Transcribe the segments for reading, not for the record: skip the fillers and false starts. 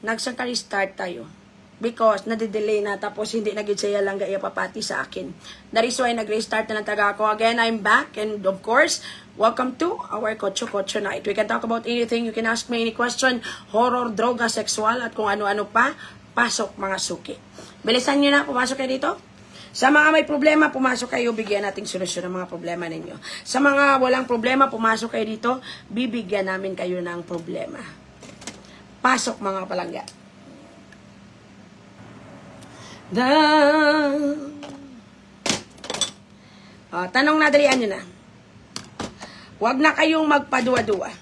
nagsaka-restart tayo. Because nade-delay na tapos hindi nagid saya lang gaya papati sa akin. That is why nag-restart na lang taga ako. Again, I'm back and of course, welcome to our Kocho Night. We can talk about anything. You can ask me any question. Horror, droga, sexual at kung ano-ano pa. Pasok mga suki. Bilisan nyo na, pumasok kayo dito. Sa mga may problema, pumasok kayo, bigyan nating solusyon ng mga problema ninyo. Sa mga walang problema, pumasok kayo dito, bibigyan namin kayo ng problema. Pasok mga palangga. Tanong na, dalian nyo na. Huwag na kayong magpadua-dua.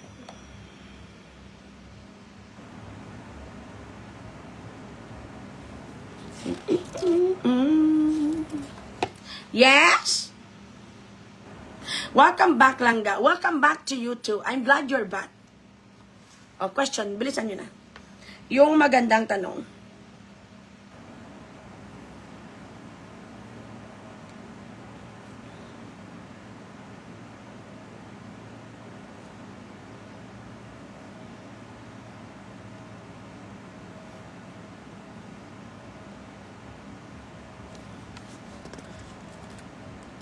Yes? Welcome back, Langga. Welcome back to you too. I'm glad you're back. Question, bilisan nyo na. Yung magandang tanong.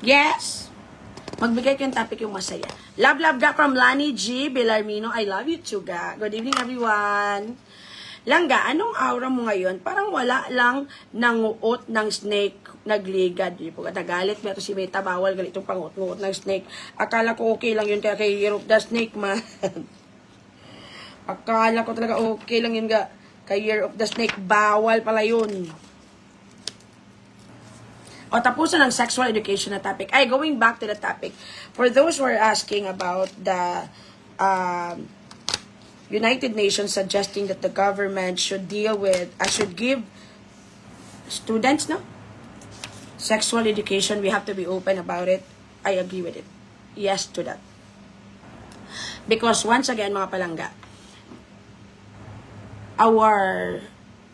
Yes. Magbigay ko yung topic yung masaya. Love ga from Lani G. Belarmino. I love you too, ga. Good evening, everyone. Langga, anong aura mo ngayon? Parang wala lang nanguot ng snake nagligad. Di po nagalit. Pero si Meta bawal galit yung panguot-nguot ng snake. Akala ko okay lang yun kaya kay Year of the Snake, man. Akala ko talaga okay lang yun ga. Kay Year of the Snake, bawal pala yun. O, tapusan ng sexual education na topic. Ay, going back to the topic. For those who are asking about the United Nations suggesting that the government should deal with, should give students, no? Sexual education, we have to be open about it. I agree with it. Yes to that. Because once again, mga palangga, our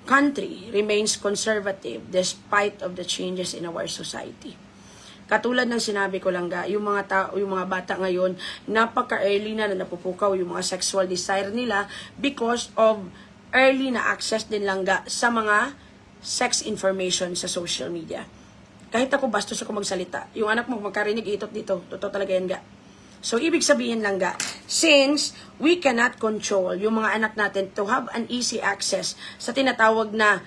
country remains conservative despite of the changes in our society. Katulad ng sinabi ko lang yung mga bata ngayon, napaka-early na napupukaw yung mga sexual desire nila because of early na access din lang sa mga sex information sa social media. Kahit ako bastos ako magsalita, yung anak mo magkarinig itot dito, totoo talaga yan ga. So, ibig sabihin lang since we cannot control yung mga anak natin to have an easy access sa tinatawag na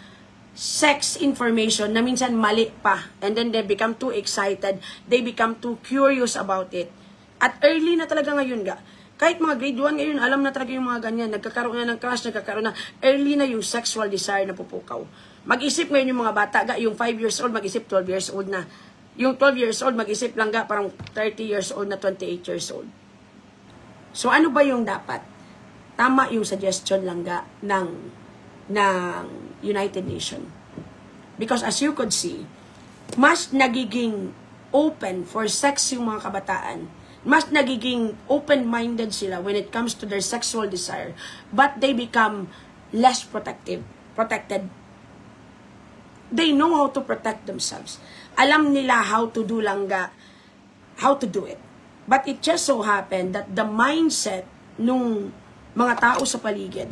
sex information na minsan mali pa, and then they become too excited, they become too curious about it. At early na talaga ngayon kahit mga grade 1 ngayon, alam na talaga yung mga ganyan, nagkakaroon na ng crush, nagkakaroon na, early na yung sexual desire na pupukaw. Mag-isip ngayon yung mga bata, yung 5 years old, mag-isip 12 years old na. Yung 12 years old, mag-isip lang parang 30 years old na 28 years old. So, ano ba yung dapat? Tama yung suggestion lang ng United Nations. Because as you could see, mas nagiging open for sex yung mga kabataan. Mas nagiging open-minded sila when it comes to their sexual desire. But they become less protected. They know how to protect themselves. Alam nila how to do it. But it just so happened that the mindset nung mga tao sa paligid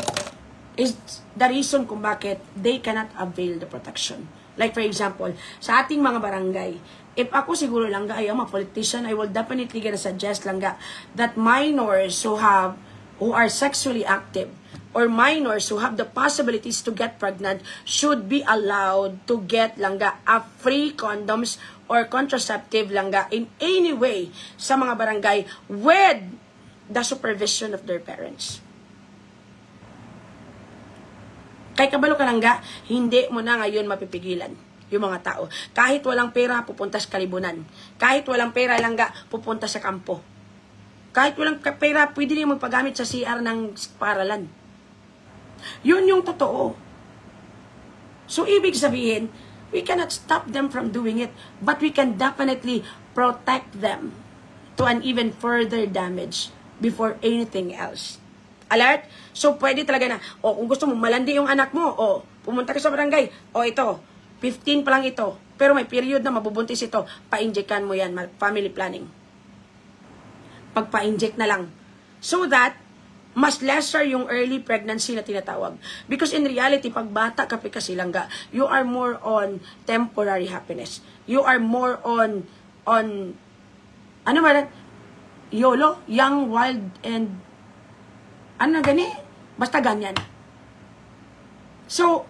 is the reason kung bakit they cannot avail the protection. Like for example, sa ating mga barangay, if ako siguro lang I'm a politician, I will definitely gonna suggest lang that minors who are sexually active or minors who have the possibilities to get pregnant should be allowed to get a free condoms or contraceptive in any way sa mga barangay with the supervision of their parents. Kay kabalo ka hindi mo na ngayon mapipigilan yung mga tao. Kahit walang pera, pupunta sa kalibunan. Kahit walang pera pupunta sa kampo. Kahit walang pera, pwede niyo magpagamit sa CR ng paralan. Yun yung totoo. So, ibig sabihin, we cannot stop them from doing it, but we can definitely protect them to an even further damage before anything else. Alert? So, pwede talaga na, kung gusto mo, malandi yung anak mo, pumunta ka sa barangay, ito, 15 pa lang ito, pero may period na mabubuntis ito, pa-injectan mo yan, family planning. Pagpa-inject na lang. So that, mas lesser yung early pregnancy na tinatawag. Because in reality, pag bata ka pa kasi langga, you are more on temporary happiness. You are more on ano ba, YOLO, young, wild, and ano gani? Basta ganyan. So,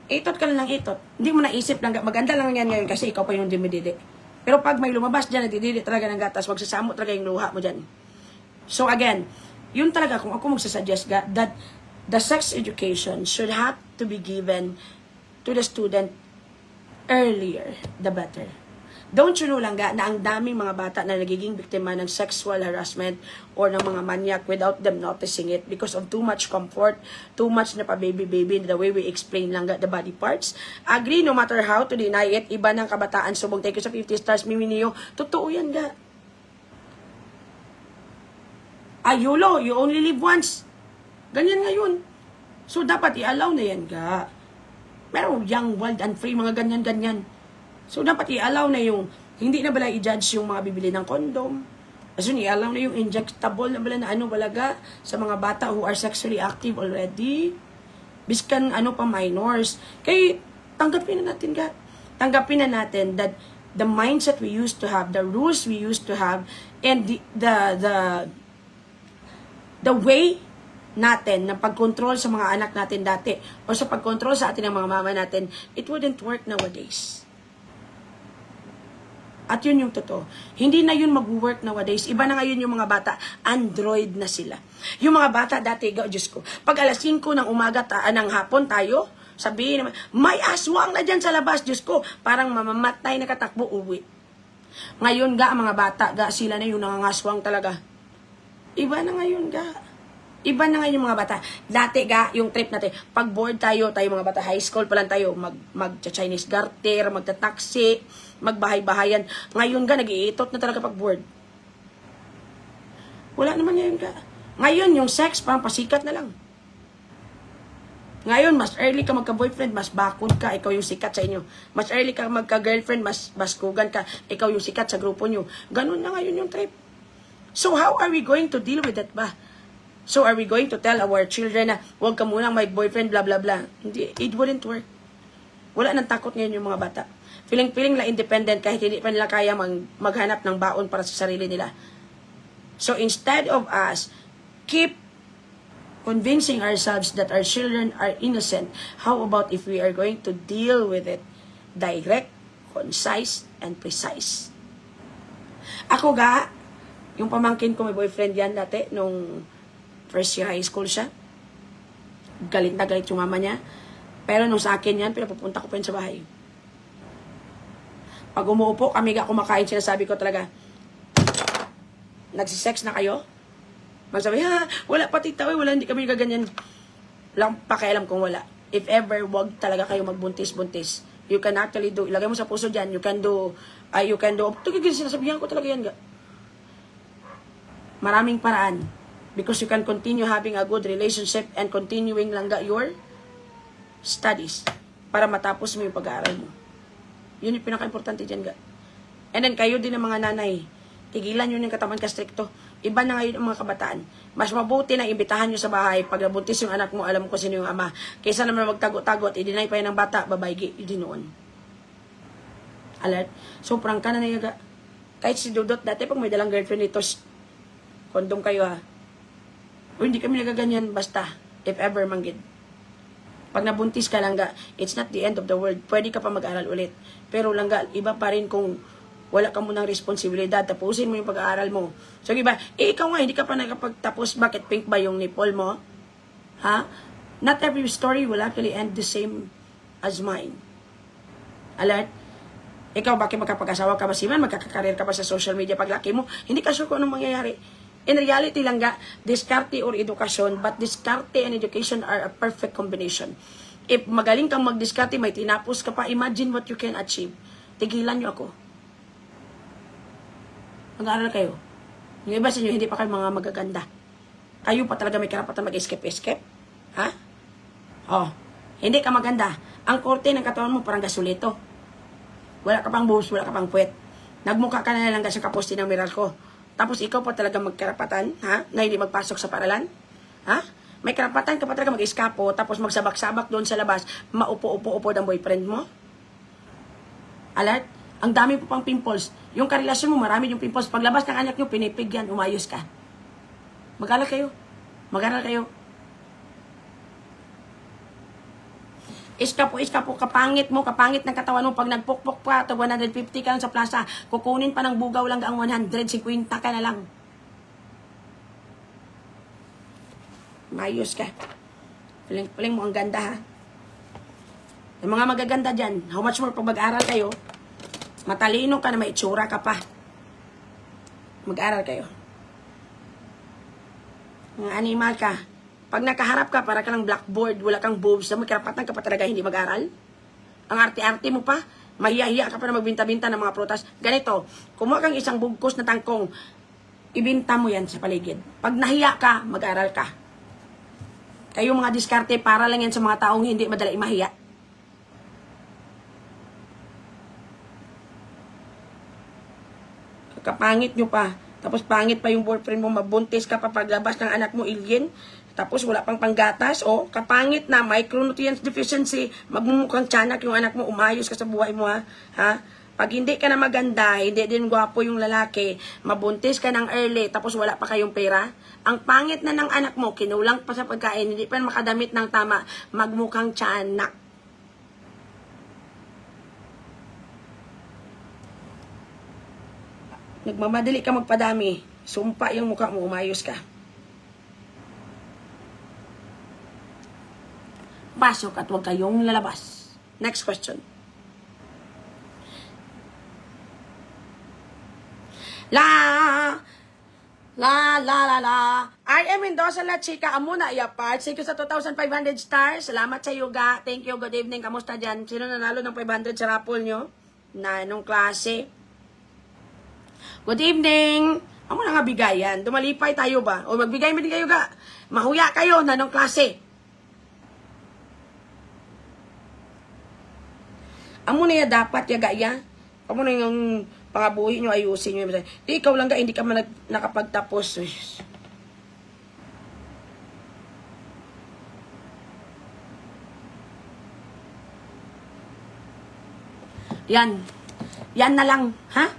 itot ka lang itot. Hindi mo naisip lang, maganda lang yan ngayon kasi ikaw pa yung dumididi. Pero pag may lumabas dyan, nadididi talaga ng gatas, magsasamo talaga yung luha mo dyan. So again, yun talaga, kung ako magsasuggest that the sex education should have to be given to the student earlier, the better. Don't you know lang na ang daming mga bata na nagiging biktima ng sexual harassment or ng mga manyak without them noticing it because of too much comfort, too much na pa baby, the way we explain lang the body parts. Agree, no matter how to deny it, iba ng kabataan, subong take sa 50 stars, Mimi Neo, totoo yan ga. Ayulo, you only live once. Ganyan ngayon. So, dapat i-allow na yan ga. Pero young, wild, and free, mga ganyan-ganyan. So, dapat i-allow na yung, hindi na bala i-judge yung mga bibili ng condom. Kasi i-allow na yung injectable na bala na ano balaga sa mga bata who are sexually active already. Biskan ano pa minors. Kaya tanggapin na natin ka. Tanggapin na natin that the mindset we used to have, the rules we used to have, and the way natin ng pag-control sa mga anak natin dati o sa pag-control sa atin ng mga mama natin, it wouldn't work nowadays. At yun yung totoo. Hindi na yun mag-work nowadays. Iba na ngayon yung mga bata, Android na sila. Yung mga bata dati, Diyos ko, pag alas 5 ng umaga, ng hapon tayo, sabihin naman, may aswang na dyan sa labas, Diyos ko, parang mamamatay na katakbo, uwi. Ngayon ang mga bata, sila na yung nangangaswang talaga. Iba na ngayon Iba na ngayon yung mga bata. Dati yung trip natin, pag board tayo mga bata, high school pa lang tayo, mag-Chinese garter, magta-taxi, magbahay-bahayan. Ngayon nag-iitot na talaga pag board. Wala naman ngayon Ngayon, yung sex, parang pasikat na lang. Ngayon, mas early ka magka-boyfriend, mas bakod ka, ikaw yung sikat sa inyo. Mas early ka magka-girlfriend, mas baskugan ka, ikaw yung sikat sa grupo nyo. Ganun na ngayon yung trip. So, how are we going to deal with that ba? So, are we going to tell our children na huwag ka munang may boyfriend, blah, blah, blah? Hindi, it wouldn't work. Wala nang takot ngayon yung mga bata. Feeling na independent kahit hindi pa nila kaya maghanap ng baon para sa sarili nila. So, instead of us keep convincing ourselves that our children are innocent, how about if we are going to deal with it direct, concise, and precise? Ako yung pamangkin ko may boyfriend yan dati nung first year high school siya. Galit na galit yung mama niya. Pero nung sa akin yan, pinapupunta ko pa yun sa bahay. Pag umuupo, kami kumakain, sinasabi ko talaga, nagsisex na kayo? Magsabi, wala pa tita, wala, hindi kami nagaganyan. Lang pakialam kung wala. If ever, wag talaga kayo magbuntis-buntis. You can actually do, ilagay mo sa puso dyan, you can do, sinasabihan ko talaga yan. Maraming paraan. Because you can continue having a good relationship and continuing lang your studies para matapos mo yung pag-aaral mo. Yun yung pinaka-importante dyan. And then kayo din ng mga nanay, tigilan nyo yung kataman ka-stricto. Iba na ngayon ang mga kabataan. Mas mabuti na imbitahan nyo sa bahay pag nabuntis yung anak mo, alam ko sino yung ama. Kaysa naman magtago-tago at i-deny pa yun ng bata, babaygi, yun noon. Alert? So, prangka na nayaga. Kahit si Dudot dati, pag may dalang girlfriend nito, kondom kayo o hindi kami nagaganyan basta, if ever manggid. Pag nabuntis ka lang it's not the end of the world. Pwede ka pa mag-aral ulit. Pero lang iba pa rin kung wala ka munang responsibilidad. Tapusin mo yung pag-aaral mo. So, iba, ikaw nga, hindi ka pa nakapagtapos. Bakit pink ba yung nipple mo? Ha? Not every story will actually end the same as mine. Alert? Ikaw, bakit magkapag-asawa ka ba siman? Magkakakareer ka pa sa social media paglaki mo? Hindi ka sure kung anong mangyayari. In reality lang diskarte or edukasyon, but diskarte and education are a perfect combination. If magaling kang magdiskarte, may tinapos ka pa, imagine what you can achieve. Tigilan nyo ako. Mag-aaral kayo. Yung iba sa inyo, hindi pa kayo mga magaganda. Kayo pa talaga may karapatan mag-escape-escape. Ha? Oh, hindi ka maganda. Ang korte ng katawan mo parang gasolito. Wala ka pang buhos, wala ka pang puwet. Nagmukha ka na lang sa kaposte ng Meralco. Tapos ikaw pa talaga magkarapatan, ha? Na hindi magpasok sa paralan? Ha? May karapatan ka pa talaga mag-iskapo, tapos magsabak-sabak doon sa labas, maupo-upo-upo ng boyfriend mo? Alert? Ang dami po pang pimples. Yung karelasyon mo, marami yung pimples. Paglabas ng anak nyo, pinipig yan, umayos ka. Mag-aral kayo. Mag-aral kayo. Iskapo, kapangit mo, kapangit ng katawan mo. Pag nagpukpok pa, 150 ka lang sa plaza, kukunin pa ng bugaw lang ang 150 ka na lang. Mayos ka. Piling mo ang ganda, ha? Yung mga magaganda dyan, how much more pag mag-aral kayo, matalino ka na may itsura ka pa. Mag-aral kayo. Mga animal ka. Pag nakaharap ka, para ka lang blackboard, wala kang boobs, may karapatan ka pa talaga hindi mag-aral. Ang arte-arte mo pa, mahiya-hiya ka pa na magbinta-binta ng mga prutas. Ganito, kumuha kang isang bugkos na tangkong, ibinta mo yan sa paligid. Pag nahiya ka, mag-aral ka. Kayo mga diskarte, para lang yan sa mga taong hindi madala mahiya. Kapangit nyo pa. Tapos pangit pa yung boyfriend mo, mabuntis ka pa paglabas ng anak mo, alien. Tapos wala pang panggatas, o kapangit na, micronutrients deficiency, magmumukhang tiyanak yung anak mo, umayos ka sa buhay mo, ha? Pag hindi ka na maganda, hindi din gwapo yung lalaki, mabuntis ka ng early, tapos wala pa kayong pera, ang pangit na ng anak mo, kinulang pa sa pagkain, hindi pa makadamit ng tama, magmukhang tiyanak. Nagmamadali ka magpadami, sumpa yung mukha mo, umayos ka. Pasok at huwag kayong lalabas. Next question. La I am Mendoza La Chica Amuna Yapart. Thank you sa 2,500 stars. Salamat sa yoga. Thank you. Good evening. Kamusta dyan? Sino nanalo ng 500 sa raffle nyo? Na anong klase? Good evening. Amo na nga bigayan. Dumalipay tayo ba? O magbigay mo din kayo ga. Mahuya kayo na anong klase. Amo na ya dapat ya gaya. Amo na yung pangabuhi nyo, ayusin nyo. Di ikaw lang ga, hindi ka man nakapagtapos. Yan. Yan na lang, ha?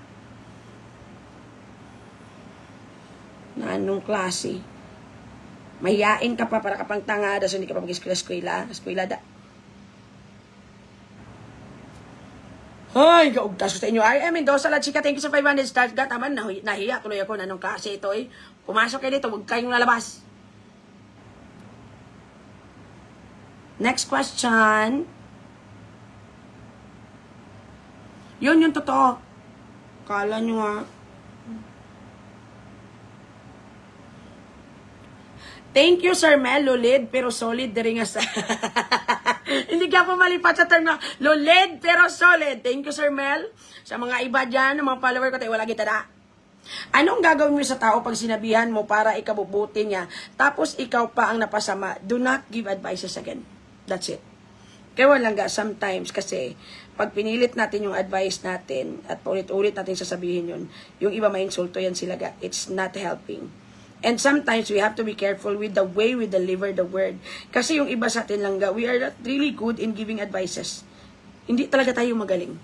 Na anong klase? Mahiyain ka pa para kapang tangada so hindi ka pa mag-eskwela. Eskwela da. Ay, gaugtas ko sa inyo. I am Mendoza La Chica. Thank you sa 500 stars. Gataman, nahiya tuloy ako na anong klase ito eh. Pumasok kayo dito, huwag kayong lalabas. Next question. Yun yung totoo. Kala nyo ha. Thank you, Sir Mel. Lulid, pero solid. Dari nga sa... Hindi ka po malipat sa term na lulid, pero solid. Thank you, Sir Mel. Sa mga iba dyan, mga follower ko, tayo wala kita na. Anong gagawin mo sa tao pag sinabihan mo para ikabubuti niya, tapos ikaw pa ang napasama? Do not give advices again. That's it. Kaya lang ga, sometimes kasi pag pinilit natin yung advice natin at paulit-ulit natin sasabihin yun, yung iba may insulto yan sila ga. It's not helping. And sometimes we have to be careful with the way we deliver the word. Kasi yung iba sa atin lang ga, we are not really good in giving advices. Hindi talaga tayo magaling.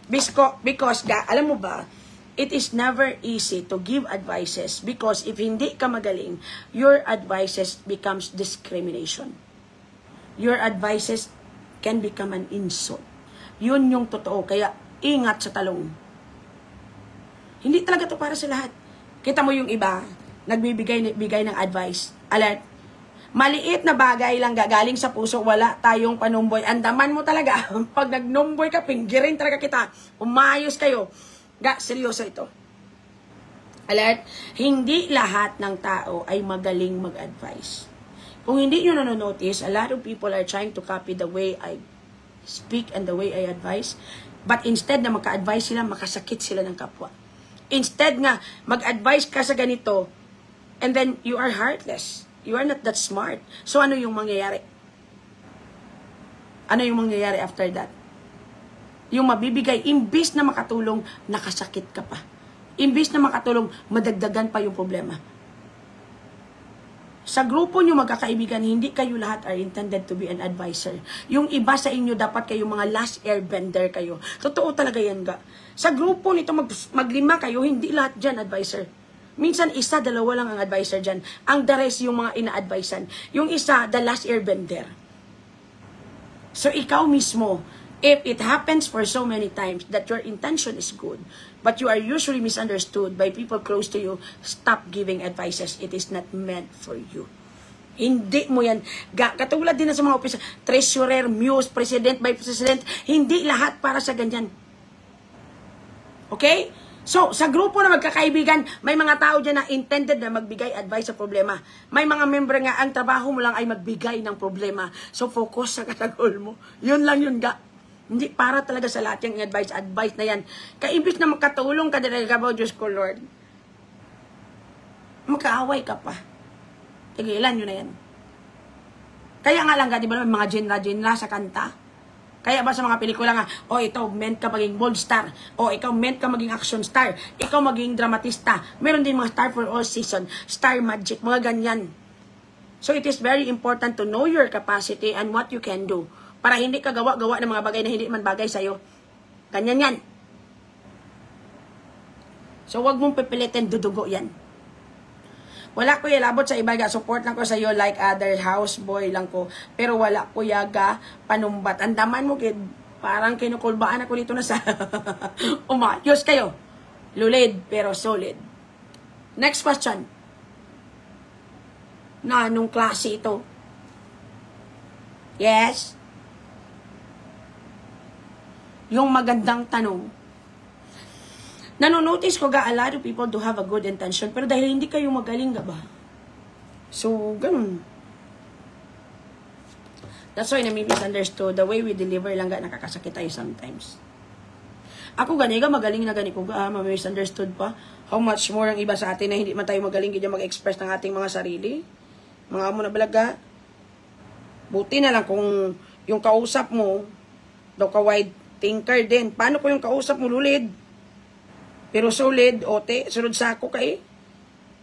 Because ga, alam mo ba, it is never easy to give advices because if hindi ka magaling, your advices becomes discrimination. Your advices can become an insult. Yun yung totoo. Kaya ingat sa talong. Hindi talaga to para sa lahat. Kita mo yung iba, nagbibigay ng advice. Alert. Maliit na bagay lang gagaling sa puso, wala tayong panumboy. Andaman mo talaga. Pag nagnumboy ka, pinggirin talaga kita. Umayos kayo. Ga, seryoso ito. Alert. Hindi lahat ng tao ay magaling mag-advise. Kung hindi nyo nanonotice, a lot of people are trying to copy the way I speak and the way I advise. But instead na maka-advise sila, makasakit sila ng kapwa. Instead nga, mag-advise ka sa ganito, and then you are heartless. You are not that smart. So ano yung mangyayari? Ano yung mangyayari after that? Yung mabibigay, imbis na makatulong, nakasakit ka pa. Imbis na makatulong, madagdagan pa yung problema. Sa grupo nyo magkakaibigan, hindi kayo lahat are intended to be an advisor. Yung iba sa inyo, dapat kayo mga last airbender kayo. Totoo talaga yan ga. Sa grupo nito, maglima kayo, hindi lahat dyan advisor. Minsan, isa, dalawa lang ang advisor dyan. Ang the rest, yung mga ina-advisan. Yung isa, the last airbender. So, ikaw mismo, if it happens for so many times that your intention is good, but you are usually misunderstood by people close to you, stop giving advices. It is not meant for you. Hindi mo yan. Katulad din na sa mga office, treasurer, muse, president, vice president, hindi lahat para sa ganyan. Okay? So, sa grupo na magkakaibigan, may mga tao dyan na intended na magbigay advice sa problema. May mga member nga, ang trabaho mo lang ay magbigay ng problema. So, focus sa katagol mo. Yun lang yun ga. Hindi para talaga sa lahat yung advice na yan. Kaimbis na makatulong ka din ka ba, Diyos ko, Lord, makaaway ka pa. Tigilan nyo na yan. Kaya nga lang, di ba, mga genre sa kanta? Kaya ba sa mga pelikula nga, o ito, meant ka maging bold star, o ikaw meant ka maging action star, ikaw maging dramatista. Meron din mga star for all season, star magic, mga ganyan. So it is very important to know your capacity and what you can do. Para hindi ka gawa-gawa ng mga bagay na hindi man bagay sa'yo. Ganyan yan. So, wag mong pipilitin, dudugo yan. Wala ko ilabot sa iba, support lang ko sa iyo like other houseboy lang ko. Pero wala ko yaga panumbat. Andaman mo, kid, parang kinukulbaan ako dito na sa umayos kayo. Lulid, pero solid. Next question. Na, anong klase ito? Yes? Yung magandang tanong. Nanonotice ko a lot of people do have a good intention, pero dahil hindi kayo magaling ga ba? So, ganun. That's why nami-misunderstood. The way we deliver lang ga, nakakasakit tayo sometimes. Ako ganiga, magaling na gani ko ga, mami-misunderstood pa. How much more ang iba sa atin na hindi man tayo magaling ganyan mag-express ng ating mga sarili. Mga amo na balaga. Buti na lang kung yung kausap mo, daw ka-wide thinker din. Paano ko yung kausap mo, lulid? Pero solid, ote, sulod sako kay.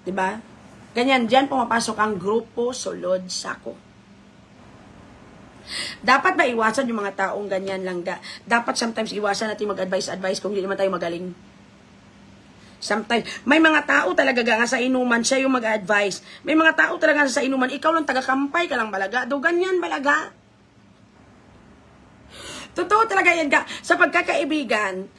Diba? Ganyan, dyan pumapasok ang grupo, sulod sako. Dapat ba iwasan yung mga taong ganyan lang ga? Dapat sometimes iwasan natin mag-advise kung hindi naman tayo magaling. Sometimes, may mga tao talaga nga sa inuman, siya yung mag-advise. May mga tao talaga sa inuman, ikaw lang taga-kampay ka lang balaga. Do ganyan balaga. Totoo talaga yan ga. Sa pagkakaibigan,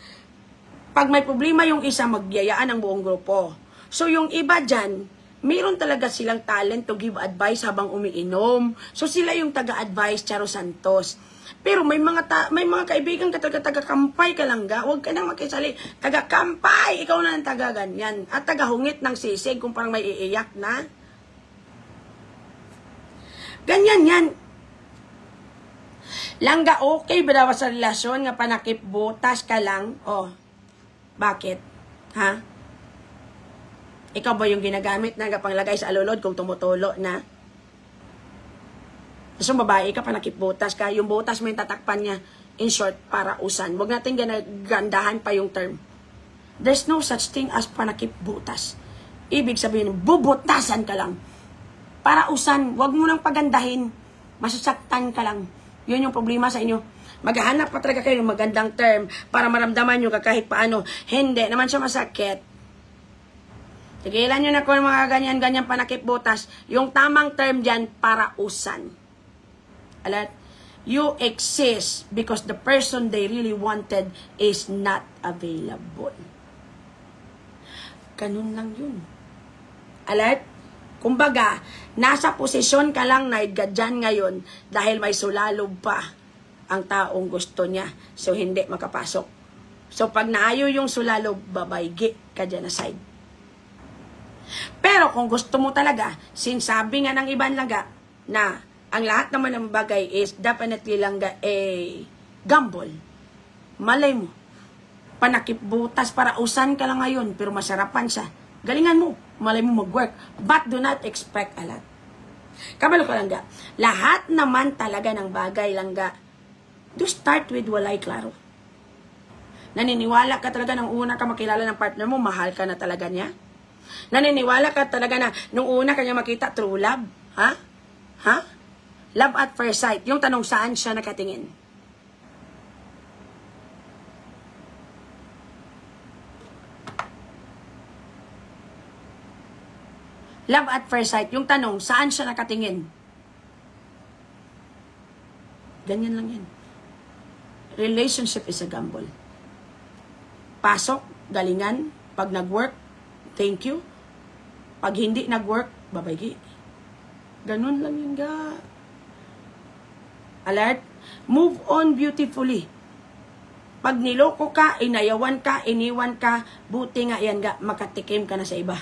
pag may problema yung isa, magyayaan ang buong grupo. So yung iba dyan, mayroon talaga silang talent to give advice habang umiinom. So sila yung taga-advise, Charo Santos. Pero may mga kaibigan ka taga-kampay ka lang ga. Huwag ka nang makisali. Taga-kampay, ikaw na ang taga-ganyan. At taga-hungit ng sisig kung parang may iiyak na. Ganyan yan. Langga, okay ba daw sa relasyon nga panakip butas ka lang? Oh, bakit? Ha? Ikaw ba yung ginagamit na panglagay sa alulod kung tumutulo na? So, babae ka, panakip butas ka. Yung butas mo yung tatakpan niya, in short, para usan. Huwag natin gandahan pa yung term. There's no such thing as panakip butas. Ibig sabihin, bubutasan ka lang. Para usan, huwag mo nang pagandahin. Masasaktan ka lang. Yun yung problema sa inyo. Maghahanap pa talaga kayo ng magandang term para maramdaman nyo kahit paano. Hindi naman siya masakit. Tigilan nyo na kung mga ganyan-ganyan panakip butas. Yung tamang term dyan, para usan. Alat? You exist because the person they really wanted is not available. Ganun lang yun. Alat? Kumbaga, nasa posisyon ka lang na dyan ngayon dahil may sulalob pa ang taong gusto niya. So, hindi makapasok. So, pag naayo yung sulalob, babaygi ka dyan na side. Pero kung gusto mo talaga, sinasabi nga ng ibang langga na ang lahat naman ng bagay is definitely langga gamble. Malay mo. Panakip butas para usan ka lang ngayon pero masarapan siya. Galingan mo. Malay mo mag-work. But do not expect a lot. Kabalo ka langga. Lahat naman talaga ng bagay langga. Do start with walay klaro. Naniniwala ka talaga nung una ka makilala ng partner mo, mahal ka na talaga niya? Naniniwala ka talaga na nung una kanya makita true love? Ha? Ha? Love at first sight. Yung tanong, saan siya nakatingin? Love at first sight. Yung tanong, saan siya nakatingin? Ganyan lang yan. Relationship is a gamble. Pasok, galingan. Pag nag-work, thank you. Pag hindi nag-work, babaygi. Ganun lang yun ga. Alert? Move on beautifully. Pag niloko ka, inayawan ka, iniwan ka, buti nga yan ga, makatikim ka na sa iba.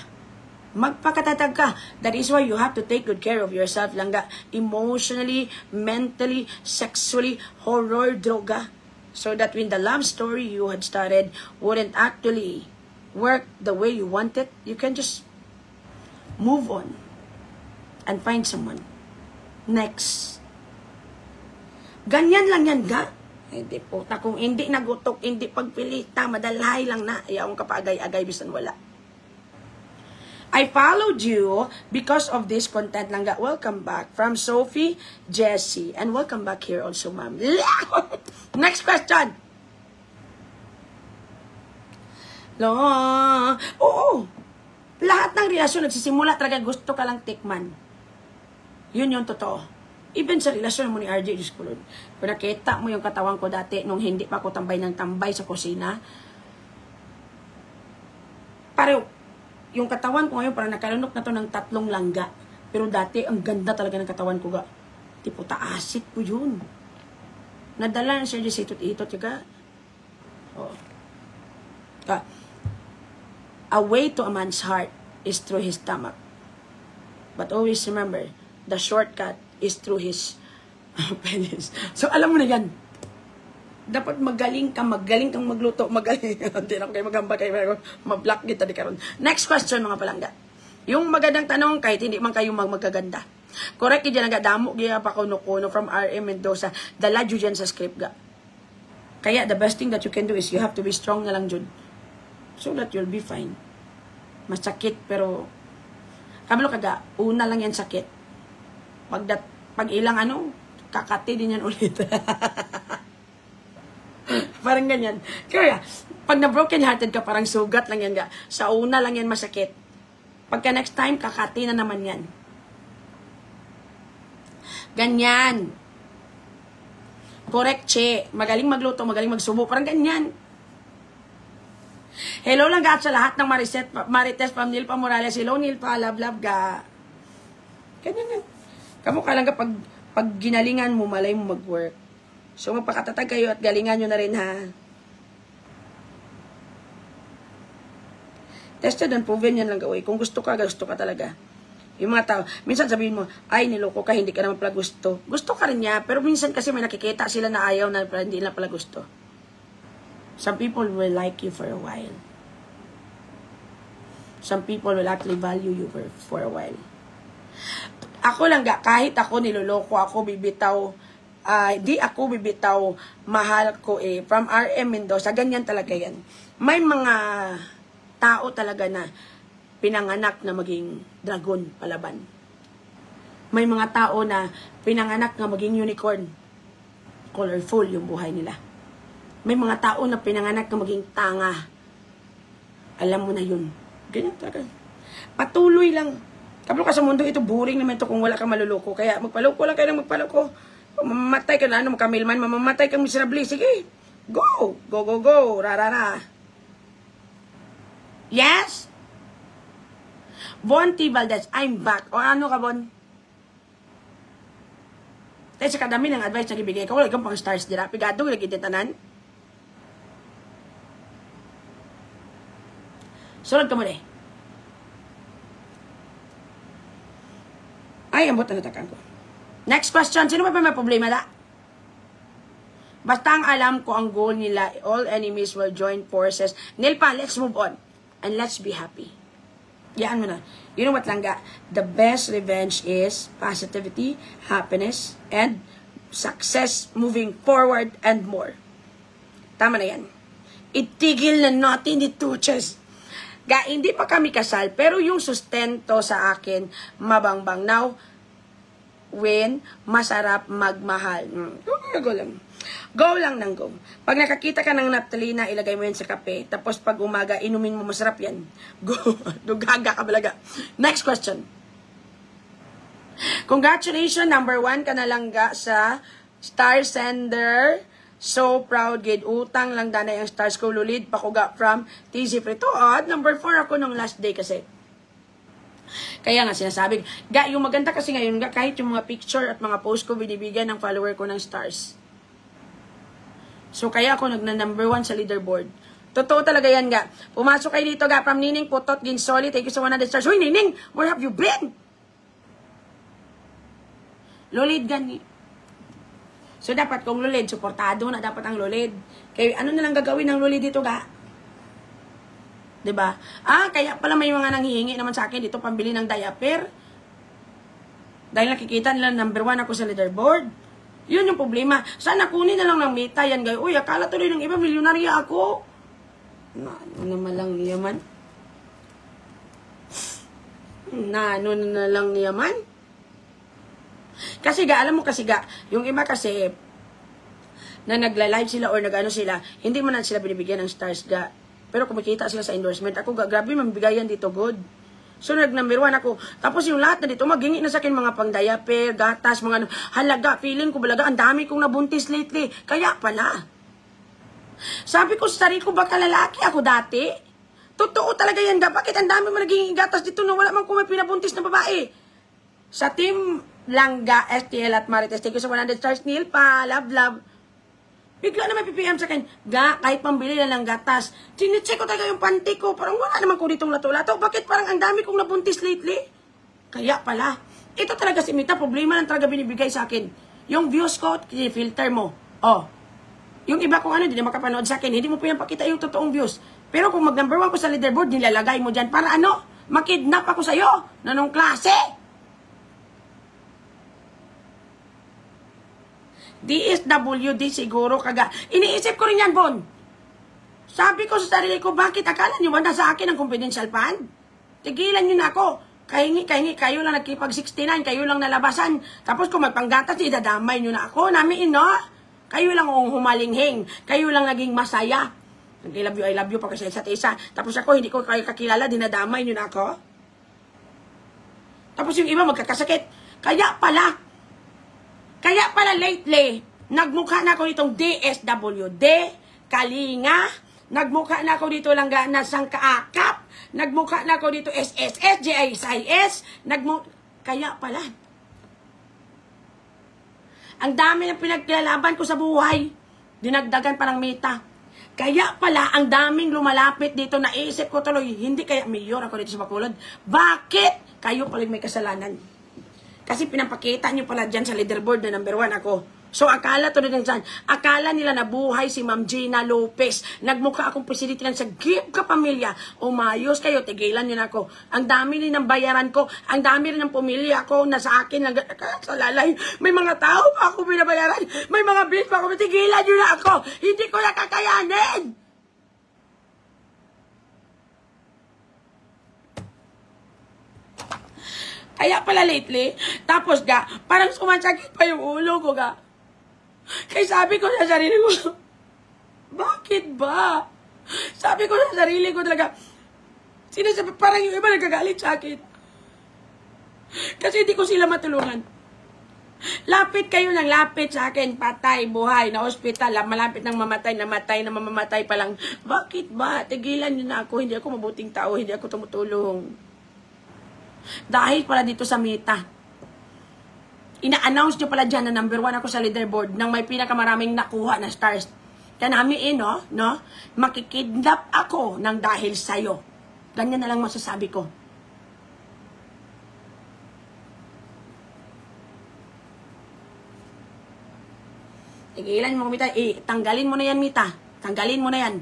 Magpakatatag ka. That is why you have to take good care of yourself lang ga. Emotionally, mentally, sexually, horror, droga. So that when the love story you had started wouldn't actually work the way you want it, you can just move on and find someone. Next. Ganyan lang yan ga. Hindi po. Kung hindi nagutok, hindi pagpilita, madalhay lang na. Ayaw ka pa agay-agay bisan wala. I followed you because of this content lang ga. Welcome back from Sophie, Jessie. And welcome back here also, ma'am. Next question. Oo. Lahat ng relasyon nagsisimula talaga gusto ka lang tikman. Yun yung totoo. Even sa relasyon mo ni RJ, Diyos ko, Lord. Kung nakita mo yung katawan ko dati nung hindi pa ako tambay ng tambay sa kusina, pareho, yung katawan ko ngayon parang nakalunok na to ng 3 langga. Pero dati, ang ganda talaga ng katawan ko ga. Tipo, taasit ko yun. Nadala na siya sa itot-itot yaga. Oh. A way to a man's heart is through his stomach. But always remember, the shortcut is through his penis. So, alam mo na yan. Dapat magaling kang magluto, magaling. Hindi na ako kayo maghamba kayo, mablock kita di karon. Next question mga palangga. Yung magandang tanong, kahit hindi man kayo magaganda. Correct, dyan nagadamo, gaya pa kuno-kuno from RM Mendoza. Dala dyan dyan sa script ga. Kaya the best thing that you can do is you have to be strong na lang dyan. So that you'll be fine. Masakit, pero kabalo kaga, una lang yan sakit. Pag ilang kakati din yan ulit. Parang ganyan. Kaya, pag na-broken hearted ka, parang sugat lang yan ga. Sa una lang yan masakit. Pagka next time, kakati na naman yan. Ganyan. Correct, che. Magaling magluto, magaling magsubo. Parang ganyan. Hello lang ga sa lahat ng Marites, Pam Nilpa Morales. Hello, Nilpa. Love ga. Ganyan yan. Kamukha lang ka pag ginalingan mo, malay mo mag-work. So, magpakatatag kayo at galingan nyo na rin, ha? Tested and proven yan lang gawin. Kung gusto ka talaga. Yung mga tao, minsan sabihin mo, ay, niloko ka, hindi ka naman pala gusto. Gusto ka rin niya, pero minsan kasi may nakikita sila na ayaw na hindi na pala gusto. Some people will like you for a while. Some people will actually value you for a while. Ako lang ga, kahit ako niloloko, ako bibitaw, di ako bibitaw, mahal ko from RM Mendoza, ganyan talaga yan. May mga tao talaga na pinanganak na maging dragon palaban. May mga tao na pinanganak na maging unicorn. Colorful yung buhay nila. May mga tao na pinanganak na maging tanga. Alam mo na yun. Ganyan talaga. Patuloy lang. Kablo ka sa mundo, ito boring naman ito kung wala kang maluloko. Kaya magpaloko lang kayo ng magpaloko. Mamamatay ka na, makamilman, mamamatay kang miserably. Sige, go, go, go, go, rarara. Yes? Von T. Valdez, I'm back. O ano ka, Bon? Dahil sa kadami ng advice na ibigay ko, wala kang pang stars dira. Pigado, lagi tintanan. Sunod ka mo de. Ay, ambot na natakan ko. Next question. Sino ba may problema da? Basta ang alam ko ang goal nila, all enemies will join forces. Nilpa, let's move on. And let's be happy. Yan mo na. You know what lang ga? The best revenge is positivity, happiness, and success moving forward and more. Tama na yan. Itigil na natin the tuches. Ga, hindi pa kami kasal, pero yung sustento sa akin, mabangbang. Now, when masarap magmahal. Go lang. Go lang ng go. Pag nakakita ka ng naptalina, ilagay mo yan sa kape. Tapos pag umaga, inumin mo, masarap yan. Go. Dugaga ka balaga. Next question. Congratulations, number 1 ka na lang ga sa Star Sender. So proud, gid. Utang lang danay ang stars ko. Lulid, pakuga from TZ Frito. At number 4 ako nung last day kasi. Kaya nga sinasabi, ga, yung maganda kasi ngayon, ga, kahit yung mga picture at mga post ko, binibigyan ng follower ko ng stars. So, kaya ako number 1 sa leaderboard. Totoo talaga yan, ga. Pumasok kayo dito, ga, from Nining Putot, Ginsoli, thank you sa 100 stars. Hoy, Nining, where have you been? Lulid, gani. So, dapat kung lulid, suportado na dapat ang lulid. Kaya, ano na lang gagawin ng lulid dito, ga? Diba? Kaya pala may mga nanghihingi naman sa akin dito, pambili ng diaper. Dahil nakikita nila, number 1 ako sa leaderboard. Yun yung problema. Sana kunin na lang ng meta yan, guys. Uy, akala tuloy ng iba, milyonarya ako. Ano naman lang niyaman? Ano na lang niyaman? Kasi ga, alam mo kasi ga, yung iba kasi, na nagla-live sila or nag-ano sila, hindi mo na sila binibigyan ng stars ga. Pero kumikita sila sa endorsement. Ako ga, grabe, mabigayan dito, good. So, number 1 ako. Tapos yung lahat na dito, maghingi na sa akin mga pang-diaper, gatas, mga halaga, feeling ko balaga, ang dami kong nabuntis lately. Kaya pala. Sabi ko sa sarili ko, baka lalaki ako dati. Totoo talaga yan, bakit ang dami mo naging gatas dito na wala man kung may pinabuntis na babae. Sa team Langga, STL at Marites, thank you sa 100 stars, Neil pa, love. Bigla na may PPM sa akin, ga, kahit pambili na ng gatas. Chinecheck ko talaga yung panty ko. Parang wala naman ko ditong lato-lato. Bakit parang ang dami kong nabuntis lately? Kaya pala. Ito talaga si Mita, problema lang talaga binibigay sa akin. Yung views ko, filter mo. Yung iba kung ano, hindi na makapanood sa akin. Hindi mo pinapakita yung totoong views. Pero kung mag-number 1 ko sa leaderboard, nilalagay mo dyan. Para ano? Makidnap ako sa'yo. Nanong klase? DSWD siguro kaga. Iniisip ko rin yan, Bon. Sabi ko sa sarili ko, bakit akala nyo ba nasa akin ang confidential fund? Tigilan nyo na ako. Kahingi, kayo lang nagkipag-69, kayo lang nalabasan. Tapos kung magpanggatas, idadamay nyo na ako. Namin, no? Kayo lang ang humalinghing. Kayo lang naging masaya. I love you pa kasi sa isa. Tapos ako, hindi ko kayo kakilala, dinadamay nyo na ako. Tapos yung iba magkakasakit. Kaya pala lately, nagmukha na ako ditong DSWD, Kalinga, nagmukha na ako dito lang na Sangkaakap, nagmukha na ako dito SSS, JISIS, kaya pala. Ang dami ng pinaglalaban ko sa buhay, dinagdagan pa ng meta. Kaya pala, ang daming lumalapit dito, naisip ko tuloy, hindi kaya mayor ako dito sa Bacolod. Bakit? Kayo pala may kasalanan. Kasi pinapakita nyo pala dyan sa leaderboard na number 1 ako. So, akala to rin dyan. Akala nila nabuhay si Ma'am Gina Lopez. Nagmukha akong presidente lang sa Give Ka Pamilya. Umayos kayo, tigilan nyo na ako. Ang dami rin ng bayaran ko. Ang dami rin ng pumilya ko na sa akin. Sa lalay, may mga tao pa ako binabayaran. May mga bills pa ako. Tigilan nyo na ako. Hindi ko nakakayanin. Kaya pala lately, tapos ga, parang sumasakit pa yung ulo ko ga. Kaya sabi ko sa sarili ko, bakit ba? Sabi ko sa sarili ko talaga, sinasabi, parang yung iba nagagalit sa akin. Kasi hindi ko sila matulungan. Lapit kayo ng lapit sa akin, patay, buhay, na hospital, malapit ng mamatay, namatay, na mamamatay pa lang. Bakit ba? Tigilan nyo na ako, hindi ako mabuting tao, hindi ako tumutulong. Dahil pala dito sa Meta, ina-announce nyo pala dyan na number 1 ako sa leaderboard nang may pinakamaraming nakuha na stars. Kaya namin no? Makikidnap ako ng dahil sa'yo. Ganyan na lang masasabi ko. Tigilan mo, Mita. Tanggalin mo na yan, Mita. Tanggalin mo na yan.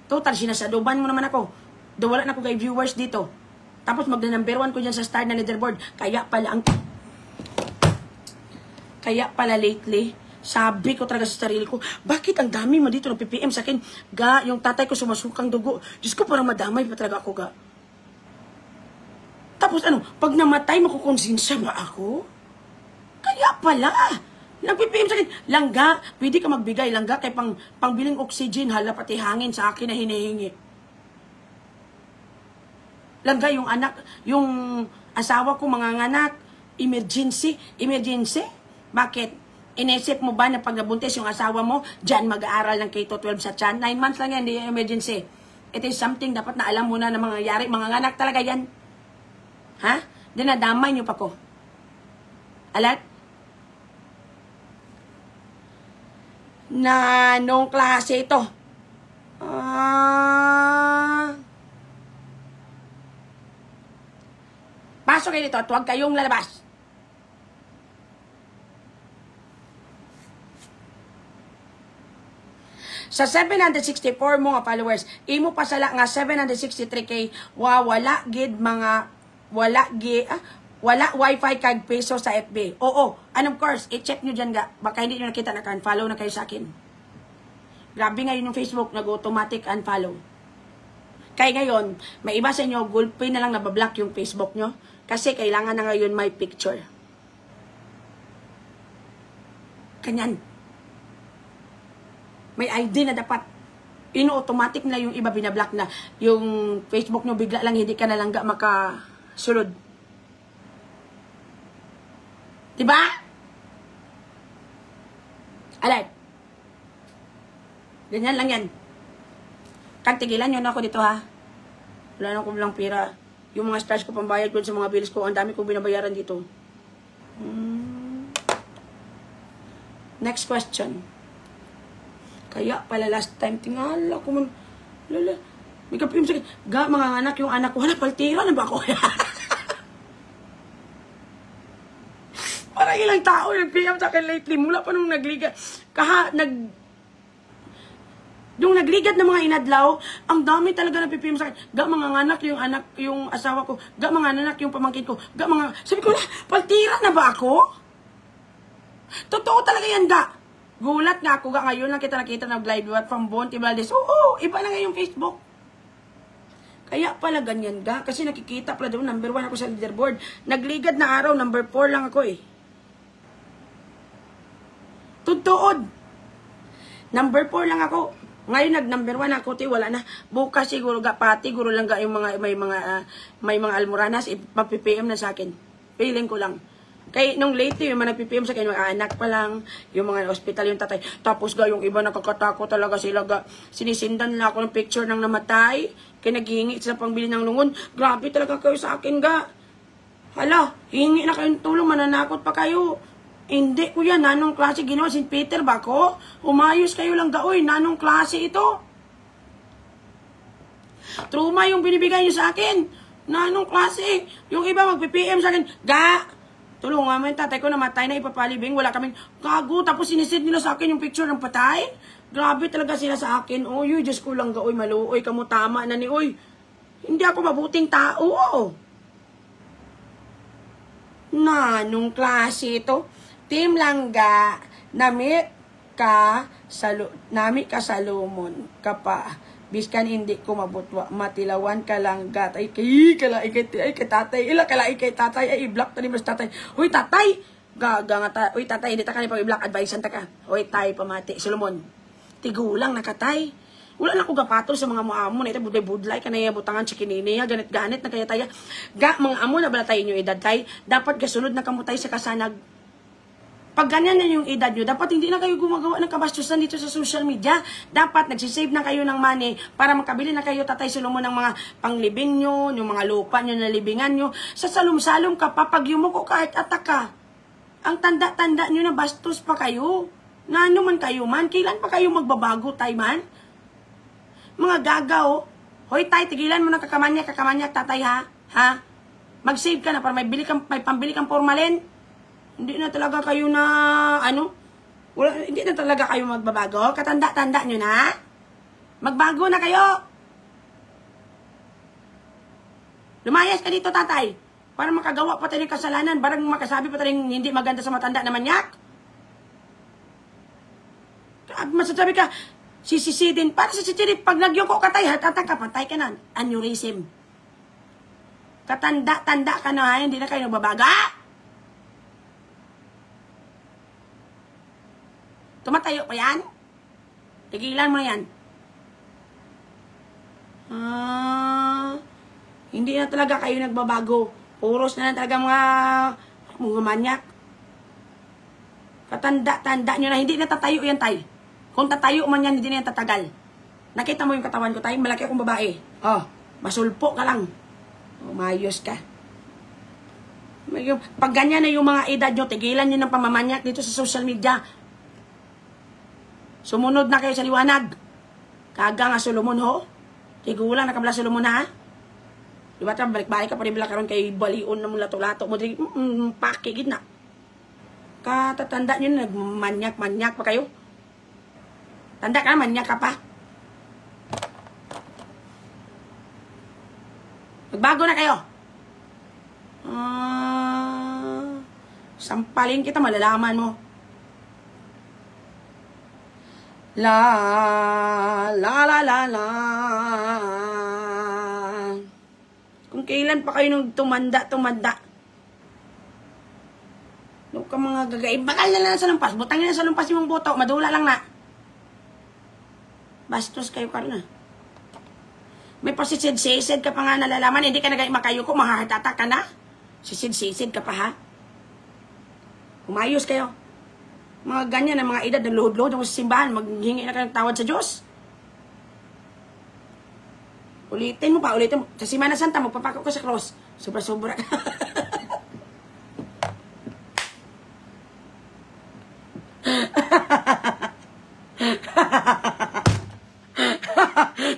Total, sinasaduban mo naman ako. Wala na ako kay viewers dito. Tapos magna-number 1 ko dyan sa star na leaderboard. Kaya pala lately, sabi ko talaga sa sarili ko, bakit ang dami mo dito ng PPM sa akin? Ga, yung tatay ko sumasukang dugo. Diyos ko, parang madamay pa talaga ako, ga. Tapos pag namatay, makukonsensya ba ako? Kaya pala, nag-PM sa akin, langga, pwede ka magbigay, langga, kay pangbiling oxygen, hala pati hangin sa akin na hinihingi. Langga, yung anak, yung asawa ko, mga anak, emergency. Bakit? Inisip mo ba na pag nabuntis yung asawa mo, dyan mag-aaral ng K-12 sa tiyan? 9 months lang yan, hindi emergency. It is something dapat na alam mo na mangyayari. Mga anak talaga yan. Ha? Dinadamay niyo pa ko. Alat? Na nung klase ito. Pasok kayo dito at huwag kayong lalabas. Sa 764 mo nga followers, imo pasala nga 763k, wala gid mga wala wifi kag peso sa FB. Oo, and of course, i-check nyo dyan ga. Baka hindi nyo nakita na ka-unfollow na kayo sa akin. Grabe ngayon yung Facebook, nag-automatic unfollow. Kaya ngayon, may iba sa inyo, gulpin na lang nabablock yung Facebook nyo. Kasi kailangan na ngayon may picture. Kanyan. May ID na dapat. Ino-automatic na yung iba binablock na. Yung Facebook nyo bigla lang, hindi ka na lang makasulod. Diba? Alay. Ganyan lang yan. Kantigilan nyo na ako dito ha. Wala na akong bilang pira. Yung mga stars ko pambayad ko sa mga bills ko, ang dami kong binabayaran dito. Next question. Kaya pala last time, tingala ko man, lala, may kapim sa ga, mga anak, yung anak ko, wala, paltira na ba ako? Parang ilang tao nag-PM sa akin lately, mula pa nung nagligat, yung nagligat ng mga inadlaw, ang dami talaga nag-PM sa akin, ga, mga anak, yung asawa ko, ga, mga anak, yung pamangkin ko, ga, mga, sabi ko, paltira na ba ako? Totoo talaga yan, ga. Gulat nga ako ngayon lang kita nakita nag-live from Bonte Valdez. Oo, iba na nga yung Facebook. Kaya pala ganyan ga. Kasi nakikita pala doon, number 1 ako sa leaderboard. Nagligad na araw, number 4 lang ako eh. Tutuod. Number 4 lang ako. Ngayon nag-number 1 ako, wala na. Bukas siguro ga pati, guro lang ga yung mga, may mga almoranas, ipapipm na sa akin. Feeling ko lang. Kaya nung lately, yung mga nagpipm sa akin, mga anak pa lang, yung mga hospital, yung tatay. Tapos ga, yung iba nakakatakot talaga sila ga. Sinisindan na ako ng picture ng namatay. Kaya naghihingi sila pangbili ng lungon. Grabe talaga kayo sa akin ga. Hala, hihingi na kayong tulong, mananakot pa kayo. Hindi ko yan, nanong klase ginawa, St. Peter ba ko? Umayos kayo lang ga, oy, nanong klase ito? Truma yung binibigay nyo sa akin. Nanong klase? Yung iba magpipm sa akin, ga, tulungan mo yung tatay ko namatay na ipapalibing. Wala kaming gago. Tapos sinisid nila sa akin yung picture ng patay. Grabe talaga sila sa akin. Oy, Diyos ko lang ga. Oy, maluoy ka mo. Tama na ni. Oy, hindi ako mabuting tao. Nung klase ito. Team Langga. Nami ka sa lumon ka pa. Biskan hindi ko mabutwa, matilawan ka lang gat. Ay kay tatay. Ila kala kay tatay. Ay i-block ta ni mas tatay. Hoy tatay. Gaga nga Hoy tatay, hindi ta ka ni pag-i-block advice ta ka. Hoy tay pamati. Solomon. Tigulang nakatay. Wala na ko gapatol sa mga muamo na ito budlay ka na butangan sa kinini ganit-ganit na kaya taya. Ga mga amo na bala tayo inyo edad tay. Dapat gasunod na kamutay sa kasanag. Pag ganyan na yung edad nyo, dapat hindi na kayo gumagawa ng kabastusan dito sa social media. Dapat nagsisave na kayo ng money para makabili na kayo, Tatay Solomon, ng mga panglibing nyo, yung mga lupa nyo na libingan nyo. Sa salom-salom ka, papag yumuko kahit ataka. Ang tanda-tanda nyo na bastos pa kayo. Na ano man kayo man, kailan pa kayo magbabago, tay man? Mga gagaw, hoy tay, tigilan mo ng kakamanyak, tatay ha? Ha? Mag-save ka na para may pambili kang formalin. Hindi na talaga kayo na, hindi na talaga kayo magbabago. Katanda-tanda nyo na. Magbago na kayo. Lumayas ka dito, tatay. Para makagawa pa tayo ng kasalanan. Barang makasabi pa tayo hindi maganda sa matanda na manyak. Masasabi ka, sisisidin. Para sisisidin, pag nagyoko ka tayo, hatata ka, patay ka na. Aneurysm. Katanda-tanda ka na, hindi na kayo nagbabaga. Tumatayo pa yan? Tigilan mo na yan. Hindi na talaga kayo nagbabago. Puros na lang talaga mga manyak. Katanda-tanda nyo na, hindi na tatayo yan, tay. Kung tatayo man yan, hindi na yan tatagal. Nakita mo yung katawan ko, tay? Malaki akong babae. Oh, masulpo ka lang. Oh, mayos ka. Pag ganyan na yung mga edad nyo, tigilan nyo ng pamamanyak dito sa social media. Sumunod na kayo sa liwanag. Kaga nga Solomon, ho? Tigulang, nakabala Solomon, ha? Diba, balik-balik ka pa rin bila karon kay balion na mula lato mo. Pakigid na. Katatanda nyo, nagmanyak-manyak pa kayo. Tanda ka na, manyak ka pa. Magbago na kayo. Sampalin kita, malalaman mo. La la la la la. Kung kailan pa kayo nung tumanda. Nung ka mga gagay, bakal na lang sa lumpas. Butangin na sa lumpas yung boto. Madula lang na. Bastos kayo ka na. May pasisid-sisid ka pa nga nalalaman. Hindi ka nagay makayo ko. Mahahatata ka na. Sisid-sisid ka pa ha. Umayos kayo. Mga ganyan na mga edad na luhod-luhod sa simbahan. Maghingi na ka ng tawad sa Diyos. Ulitin mo pa. Sa Semana Santa, magpapako ka sa cross. Sobra-sobra ka.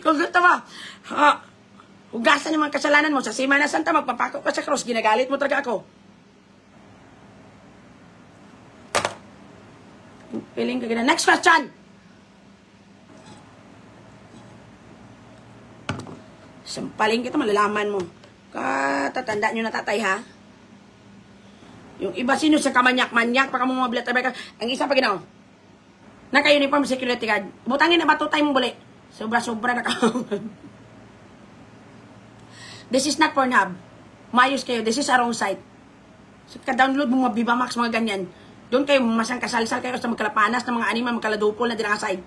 Kung gusto mo, hugasan yung mga kasalanan mo. Sa Semana Santa, magpapako ka sa cross. Ginagalit mo talaga ako. Feeling ka gina. Next question! Sampaling kita, malalaman mo. Katatanda nyo na tatay, ha? Yung iba sino sa kamanyak-manyak, baka mo mga bilat-tabay ka. Ang isa pa ginaw. Naka-uniform security guard. Butangin na ba tutay mo buli? Sobra-sobra na ka. This is not Pornhub. Mayos kayo. This is a wrong site. So, ka-download mo mga Viva Max, mga ganyan. Doon kayo, masang kasal-sal kayo sa magkalapanas ng mga anima, magkaladupol na dinakaside.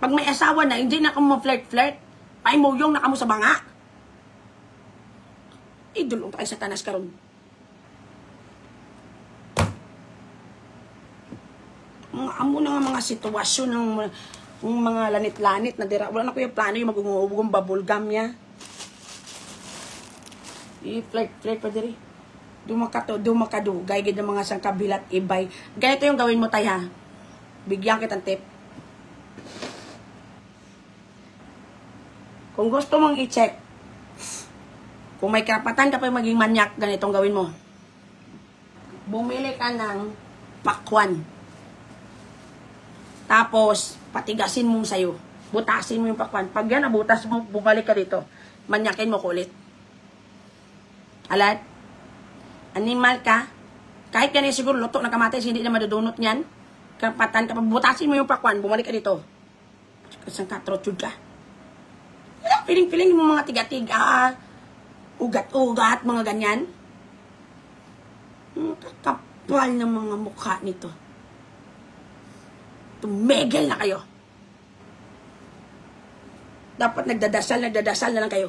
Pag may asawa na, hindi na ka mo flirt-flirt. Paimuyong na ka mo sa banga. Idulong tayo sa tanas karon. Mga amo na nga mga sitwasyon ng mga lanit-lanit na dira. Wala na ko yung plano yung mag-ungubong babulgam niya. I-flirt-flirt pa diri. Dumakadugay gid ng mga sangkabilat ibay. Ganito yung gawin mo tay ha. Bigyan kitang tip. Kung gusto mong i-check, kung may karapatan ka pa maging manyak, ganitong gawin mo. Bumili ka ng pakwan. Tapos, patigasin mo sa'yo. Butasin mo yung pakwan. Pag yan, nabutas mo, bumalik ka dito. Manyakin mo kulit. Alat? Animal ka? Kahit ganyan siguro, luto na kamatis, hindi na madudunot niyan. Karapatan ka pa, butasin mo yung pakwan, bumalik ka dito. Kasang katrotsud ka. Piling-piling yung mga tiga-tiga, ugat-ugat, mga ganyan. Kakapal ng mga mukha nito. Tumigil na kayo. Dapat nagdadasal na lang kayo.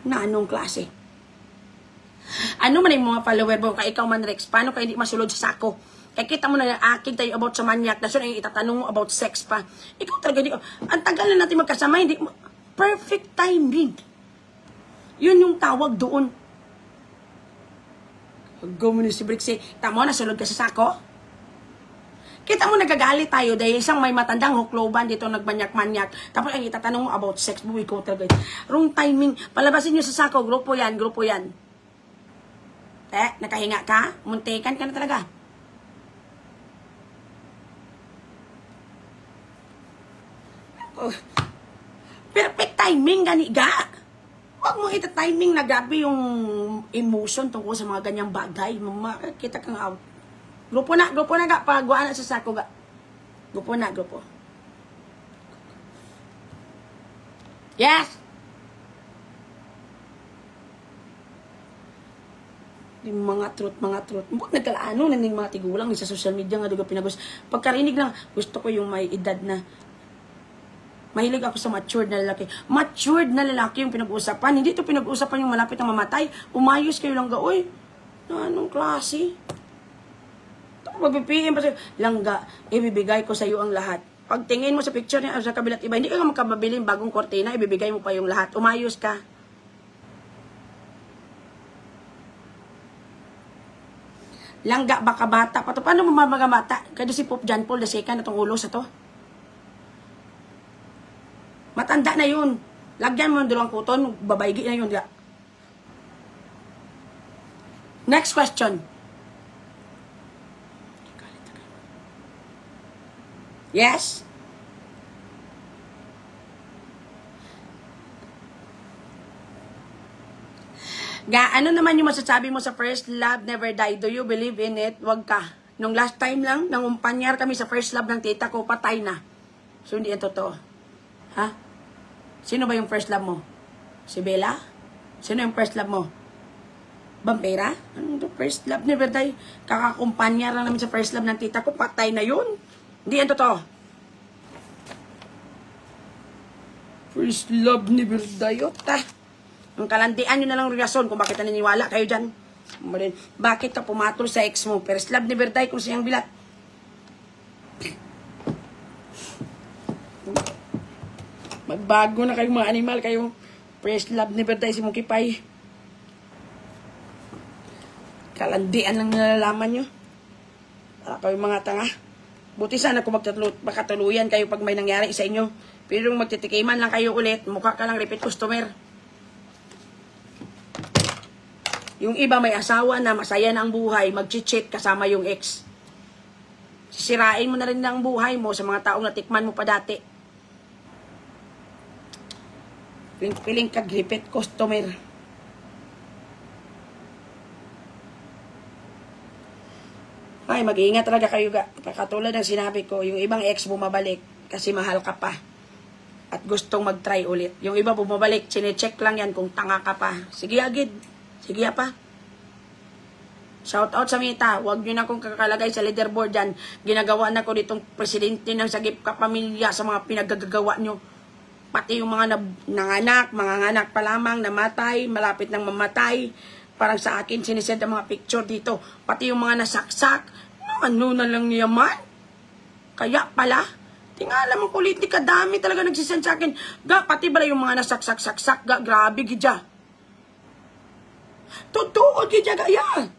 Na anong klase? Ano man yung mga follower mo, kaya ikaw man Rex, paano ka hindi masulod sa sako? Kaya kita mo na akin tayo about sa manyak, na yung itatanong mo about sex pa. Ikaw talaga, hindi ko, ang tagal na natin magkasama, hindi mo, perfect timing. Yun yung tawag doon. Gumuni si Brixie, tamo, nasulod ka sa sako? Kita mo nagagalit tayo dahil isang may matandang hukloban dito nagmanyak-manyak. Tapos ang itatanong mo about sex, buwi ko talaga. Wrong timing, palabasin nyo sa sako, grupo yan. Nakahinga ka? Muntikan ka na talaga. Perfect timing, ganiga. Huwag mo ita-timing na gabi yung emotion tungkol sa mga ganyang bagay. Makikita kang out. Grupo na ga. Pagwaan na sa sako ga. Grupo na, grupo. Yes! Yung mga truth. Bukod nagkalaano na yung mga tigulang sa social media nga digo pinagos. Pagkarinig lang, gusto ko yung may edad na. Mahilig ako sa matured na lalaki. Matured na lalaki yung pinag-uusapan. Hindi ito pinag-uusapan yung malapit na mamatay. Umayos kayo lang oy. Anong klase? Ito mag-PPM pa sa'yo. Langga, ibibigay ko sa iyo ang lahat. Pagtingin mo sa picture niya sa kabilat iba, hindi ka makababiling bagong kortina, ibibigay mo pa yung lahat. Umayos ka. Langga, baka bata pa to. Paano mo mga bata? Kaya si Pope John Paul II na itong ulo sa to. Matanda na yun. Lagyan mo ng dalawang kuton, babaygi na yun. Next question. Yes? Ano naman yung masasabi mo sa first love never die? Do you believe in it? Wag ka. Nung last time lang, nangumpanyar kami sa first love ng tita ko, patay na. So, hindi yan totoo. Ha? Sino ba yung first love mo? Si Bella? Sino yung first love mo? Vampira? Ano to? First love never die? Kakakumpanyar lang namin sa first love ng tita ko, patay na yun. Hindi yan totoo. First love never die. Ang kalandian nyo na lang rason kung bakit naniniwala kayo dyan. Bakit ka pumatol sa ex mo? First love never die kung siyang bilat. Magbago na kayong mga animal. Kayong first love never die si Monkey Pie. Kalandian lang nalalaman nyo. Para kayong mga tanga. Buti sana kung magkatuluyan kayo pag may nangyari sa inyo. Pero kung magtitikiman lang kayo ulit, mukha ka lang repeat customer. Yung iba may asawa na masaya na ang buhay, mag-cheat kasama yung ex. Sisirain mo na rin ang buhay mo sa mga taong natikman mo pa dati. Piling kag-repeat customer. Ay, mag-iingat talaga kayo. Katulad ng sinabi ko, yung ibang ex bumabalik kasi mahal ka pa. At gustong mag-try ulit. Yung iba bumabalik, chinecheck lang yan kung tanga ka pa. Sige agad. Sige pa. Shout out sa Mita. Huwag nyo na akong kakalagay sa leaderboard dyan. Ginagawa na ko ditong presidente ng Sagip Kapamilya sa mga pinagagagawa nyo. Pati yung mga nanganak, mga nganak pa lamang, namatay, malapit nang mamatay. Parang sa akin, sinisend ang mga picture dito. Pati yung mga nasaksak. Ano na lang yaman? Kaya pala, tingala mo politika, dami talaga nagsisend sa akin. Pati bala yung mga nasaksak-saksak, grabe gidya. Totoo gidya gaya.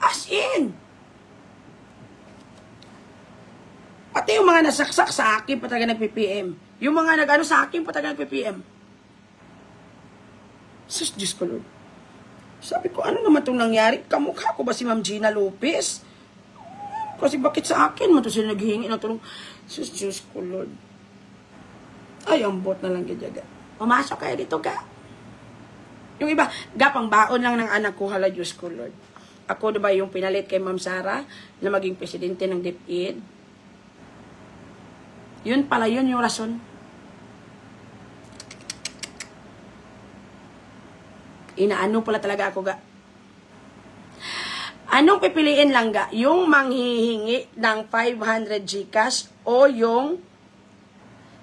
As in. Pati yung mga nasaksak sa akin, pa talaga nag-PPM. Yung mga nag-ano sa akin, pa talaga nag-PPM. Sus, Diyos ko Lord. Sabi ko, ano naman itong nangyari? Kamukha ko ba si Ma'am Gina Lopez? Kasi bakit sa akin mo ito sila naghihingi ng tulong? Sus, Diyos ko Lord. Ay, ang bot na lang gidyaga. Pumasok kayo dito, ga. Yung iba, gapang baon lang ng anak ko, hala Diyos ko Lord. Ako diba yung pinalit kay Ma'am Sara na maging presidente ng DepEd? Yun pala, yun yung rason. Inaano pala talaga ako, ga. Anong pipiliin lang, ga? Yung manghihingi ng 500 GCash o yung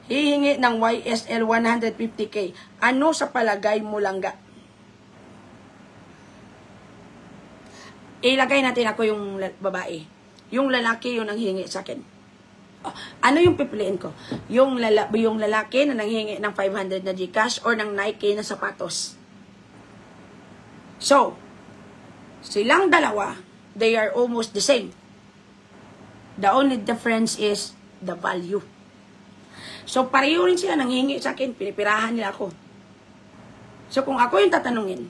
hihingi ng YSL 150K? Ano sa palagay mo lang, ga? Ilagay natin ako yung babae. Yung lalaki yung nanghihingi sa akin. Ano yung pipiliin ko? Yung lalaki na nanghihingi ng 500 na GCash or ng Nike na sapatos? So, silang dalawa, they are almost the same. The only difference is the value. So, pareho rin sila nanghihingi sa akin. Pinipirahan nila ako. So, kung ako yung tatanungin,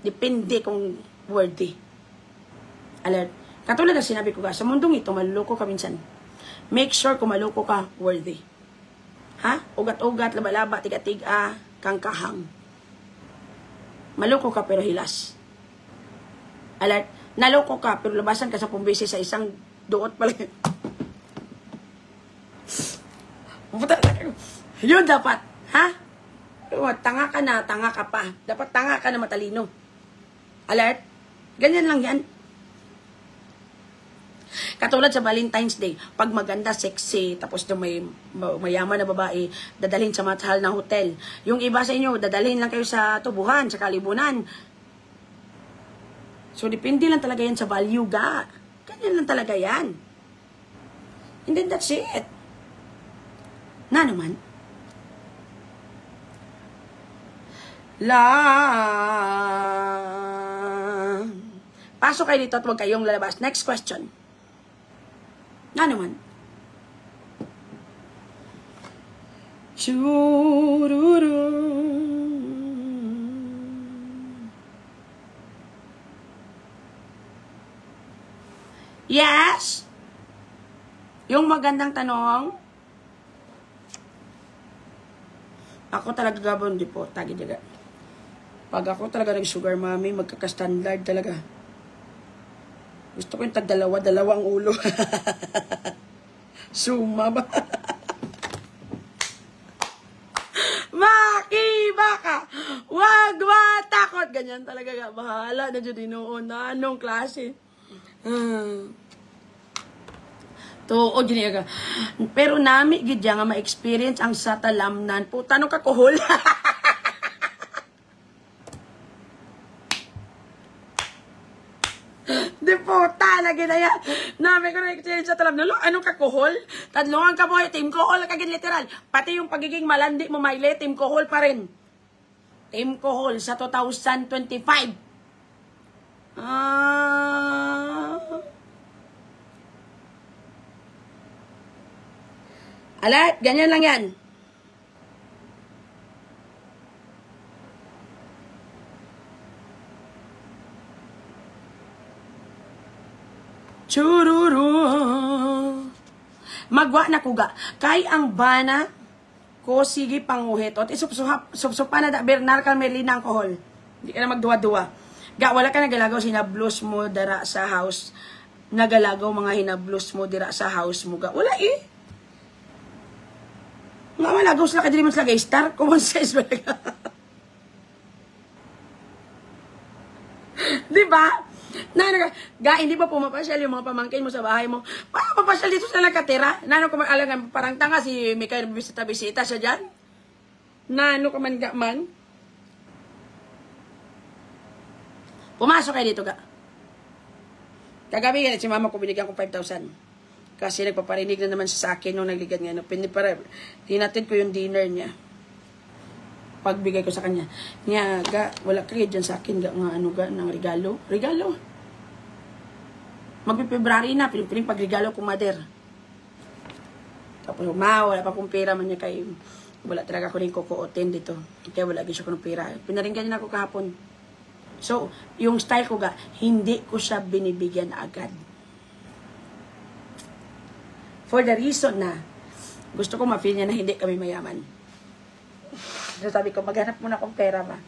depende kung worthy. Alert. Katulad na sinabi ko ka, sa mundong ito, maluloko ka minsan. Make sure kung maluloko ka, worthy. Ha? Ugat-ugat, laba-laba, tiga-tiga, kang-kahang. Maloko ka pero hilas. Alert. Naloko ka pero labasan ka sa pumbisi sa isang duot pala. Yun dapat. Ha? Tanga ka na, tanga ka pa. Dapat tanga ka na matalino. Alert? Ganyan lang yan. Katulad sa Valentine's Day, pag maganda, sexy, tapos may mayaman na babae, dadalhin sa mahal na hotel. Yung iba sa inyo, dadalhin lang kayo sa tubuhan, sa kalibunan. So, depende lang talaga yan sa value ga. Ganyan lang talaga yan. And then that's it. Na naman. Pasok kayo dito at huwag kayong lalabas. Next question. Na naman. Chururu. Yes. Yung magandang tanong. Ako talaga gabon, di po. Tagi diga. Pag ako talaga nag-sugar mommy, magkaka-standard talaga. Gusto ko yung tag-dalawang ulo. Suma ba? Makiba ka! Wag matakot! Ganyan talaga ka. Bahala na dyan dinoon na anong klase. Tuod yun ka. Pero nami gidya nga ma-experience ang satalamnan. Puta, anong kakuhol? Di puta na ginaya. Nami ko na-experience sa talamnan. Anong kakuhol? Tadlungan ka mo, team kohol kagin literal. Pati yung pagiging malandi mo, Mayle, team kohol pa rin. Team kohol sa 2025. Alright, ganyan lang yan. Chururu. Magwa na kuga. Kay ang bana ko sige panguhit. Ot isupsupa na da Bernal Carmelina ang kohol. Hindi ka na magduwa-duwa. Ga wala ka nagalagaw sinablos mo dara sa house. Nagalagaw mga hinablos mo dira sa house mo ga. Wala eh. Nga malagaw sila kadili man sila star. Common sense ba naga? Diba? Hindi ba pumapasyal yung mga pamangkin mo sa bahay mo? Paano papasyal dito sila nakatira? Nano ka man, parang tanga si Mikael bisita-bisita siya dyan? Nano ka man man? Pumasok kayo dito ka. Kagabi ganit si mama ko binigyan ko 5,000. Kasi nagpaparinig na naman siya sa akin nung nagligan nga. Tinatid ko yung dinner niya. Pagbigay ko sa kanya. Niya, ga, wala kayo dyan sa akin ga, nga ano ga, ng regalo. Regalo. Magpi-February na, piling pagregalo ko, mother. Tapos, wala pa kong pera man niya kay, wala talaga ko rin kukuotin dito. Kaya wala siya ko ng pera. Pinaringgan niya na ako kahapon. So, yung style ko ga, hindi ko siya binibigyan agad. For the reason na, gusto ko ma-feel niya na hindi kami mayaman. So sabi ko, maghanap muna akong pera ba.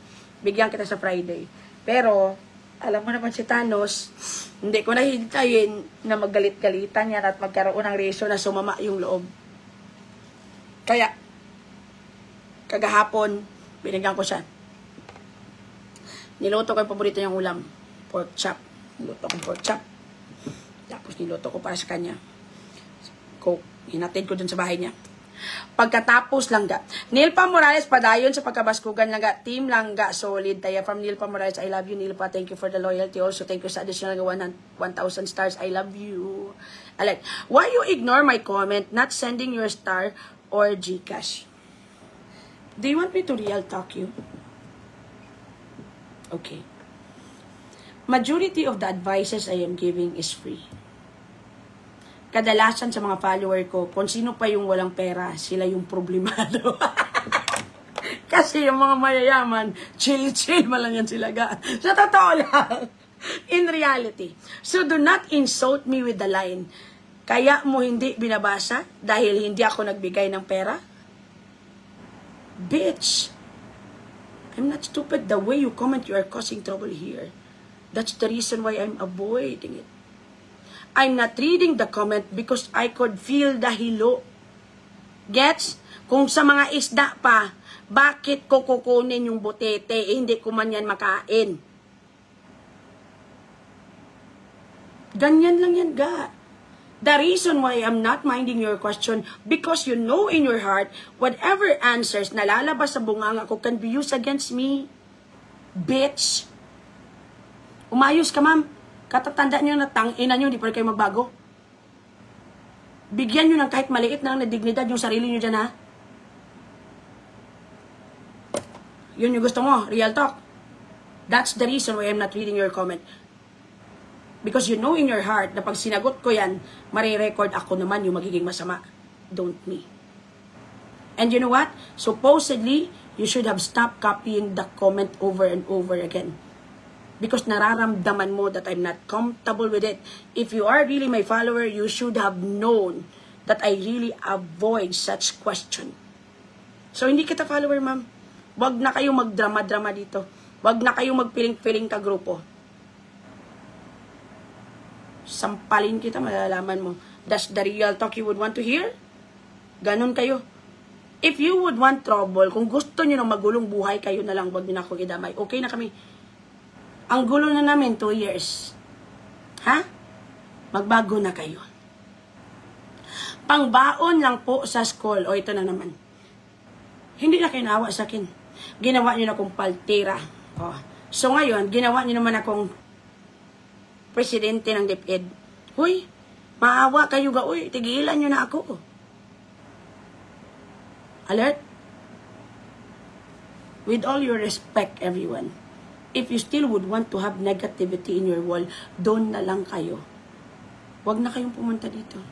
Bigyan kita sa Friday. Pero, alam mo naman si Thanos, hindi ko nahintayin na maggalit-galitan yan at magkaroon ng reason na sumama yung loob. Kaya, kagahapon, binigyan ko siya. Niluto ko yung paborito niyang ulam. Pork chop. Niluto ko pork chop. Tapos niluto ko para sa kanya. Coke. Hinatid ko dun sa bahay niya. Pagkatapos langga. Nilpa Morales padayon sa pagkabaskugan langga. Team langga solid. Taya from Nilpa Morales, I love you Nilpa. Thank you for the loyalty. Also thank you sa additional 1,000 stars. I love you. Alek, why you ignore my comment not sending your star or GCash? Do you want me to real talk you? Okay. Majority of the advices I am giving is free. Kadalasan sa mga follower ko, kung sino pa yung walang pera, sila yung problemado. Kasi yung mga mayayaman, chill-chill malang yan sila ga. Sa totoo lang. In reality. So do not insult me with the line. Kaya mo hindi binabasa dahil hindi ako nagbigay ng pera? Bitch. I'm not stupid. The way you comment, you are causing trouble here. That's the reason why I'm avoiding it. I'm not reading the comment because I could feel the hilo. Gets? Kung sa mga isda pa, bakit ko kukunin yung butete? Hindi ko man yan makain. Ganyan lang yan, ga. The reason why I'm not minding your question, because you know in your heart, whatever answers na lalabas sa bunganga ko can be used against me. Bitch. Umayos ka, ma'am. Katatanda nyo na tangina nyo, hindi pa rin kayo magbago. Bigyan nyo ng kahit maliit na dignidad yung sarili nyo dyan, ha? Yun yung gusto mo, real talk. That's the reason why I'm not reading your comment. Because you know in your heart na pag sinagot ko yan, marirecord ako naman yung magiging masama. Don't me. And you know what? Supposedly, you should have stopped copying the comment over and over again. Because nararamdaman mo that I'm not comfortable with it. If you are really my follower, you should have known that I really avoid such question. So, hindi kita follower, ma'am. Wag na kayo magdrama-drama dito. Wag na kayo magpiling-piling ka grupo. Sampalin kita, malalaman mo. That's the real talk you would want to hear? Ganon kayo. If you would want trouble, kung gusto nyo ng magulong buhay, kayo na lang, wag nyo na ako idamay. Okay na kami. Ang gulo na namin, 2 years. Ha? Magbago na kayo. Pangbaon lang po sa school. O, ito na naman. Hindi na kayo naawa sa akin. Ginawa nyo na akong paltira. O. So ngayon, ginawa nyo naman akong presidente ng DepEd. Huy, maawa kayo ga. Uy, tigilan nyo na ako. Alert? With all your respect, everyone, if you still would want to have negativity in your wall, doon na lang kayo. Huwag na kayong pumunta dito.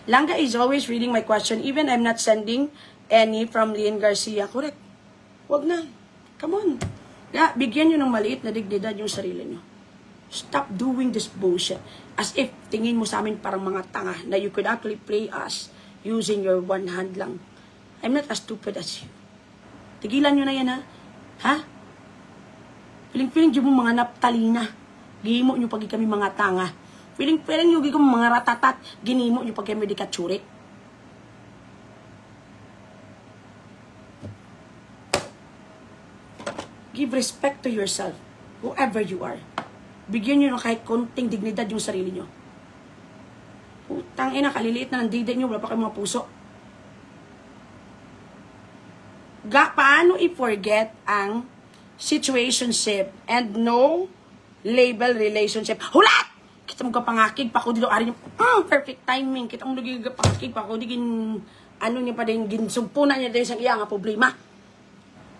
Langga is always reading my question. Even I'm not sending any from Lian Garcia. Correct. Huwag na. Come on. Yeah, bigyan nyo ng maliit na dignidad yung sarili nyo. Stop doing this bullshit. As if tingin mo sa amin parang mga tanga na you could actually play us using your one hand lang. I'm not as stupid as you. Tigilan nyo na yan, ha? Ha? Piling-piling dyan mo mga naptalina. Gihimo nyo pag kami mga tanga. Piling-piling nyo gigong mga ratatat. Ginimo nyo pag kami di katsurit. Give respect to yourself, whoever you are. Bigyan nyo ng kahit konting dignidad yung sarili nyo. Putang ina, kaliliit na ng dignidad nyo, wala pa kayong mga puso. Paano i-forget ang situationship and no label relationship? Hulat! Kita mo kapangakig pa ko dito, ari nyo, perfect timing. Kita mo naging kapangakig pa ko, digin, ano niya pa din, ginsumpunan niya din sa iya nga problema.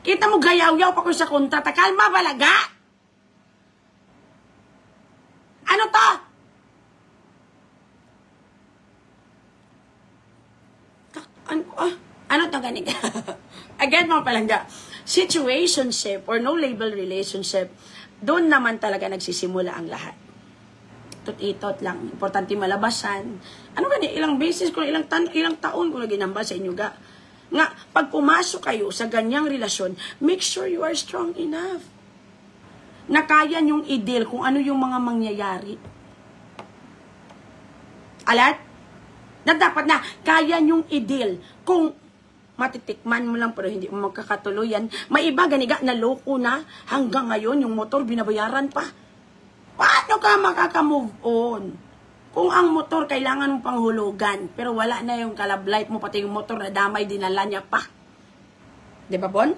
Kita mo gayaw-yaw pa ko sa kontrata. Kalma, balaga! Ano to? Ano to ganig? Again, mga palangga. Situationship or no label relationship, doon naman talaga nagsisimula ang lahat. Itot lang. Importante malabasan. Ano gani? Ilang beses ko, ilang taon ko na ginamba sa inyo ga. Nga, pag pumasok kayo sa ganyang relasyon, make sure you are strong enough. Na kaya nyong i-deal kung ano yung mga mangyayari. Alat? Na dapat na kaya nyong i-deal kung matitikman mo lang pero hindi mo magkakatuluyan. May iba ganiga na loko na hanggang ngayon yung motor binabayaran pa. Paano ka makaka-move on? Kung ang motor kailangan mong panghulugan, pero wala na yung kalab life mo, pati yung motor na damay, dinala niya pa. Di ba, Bon?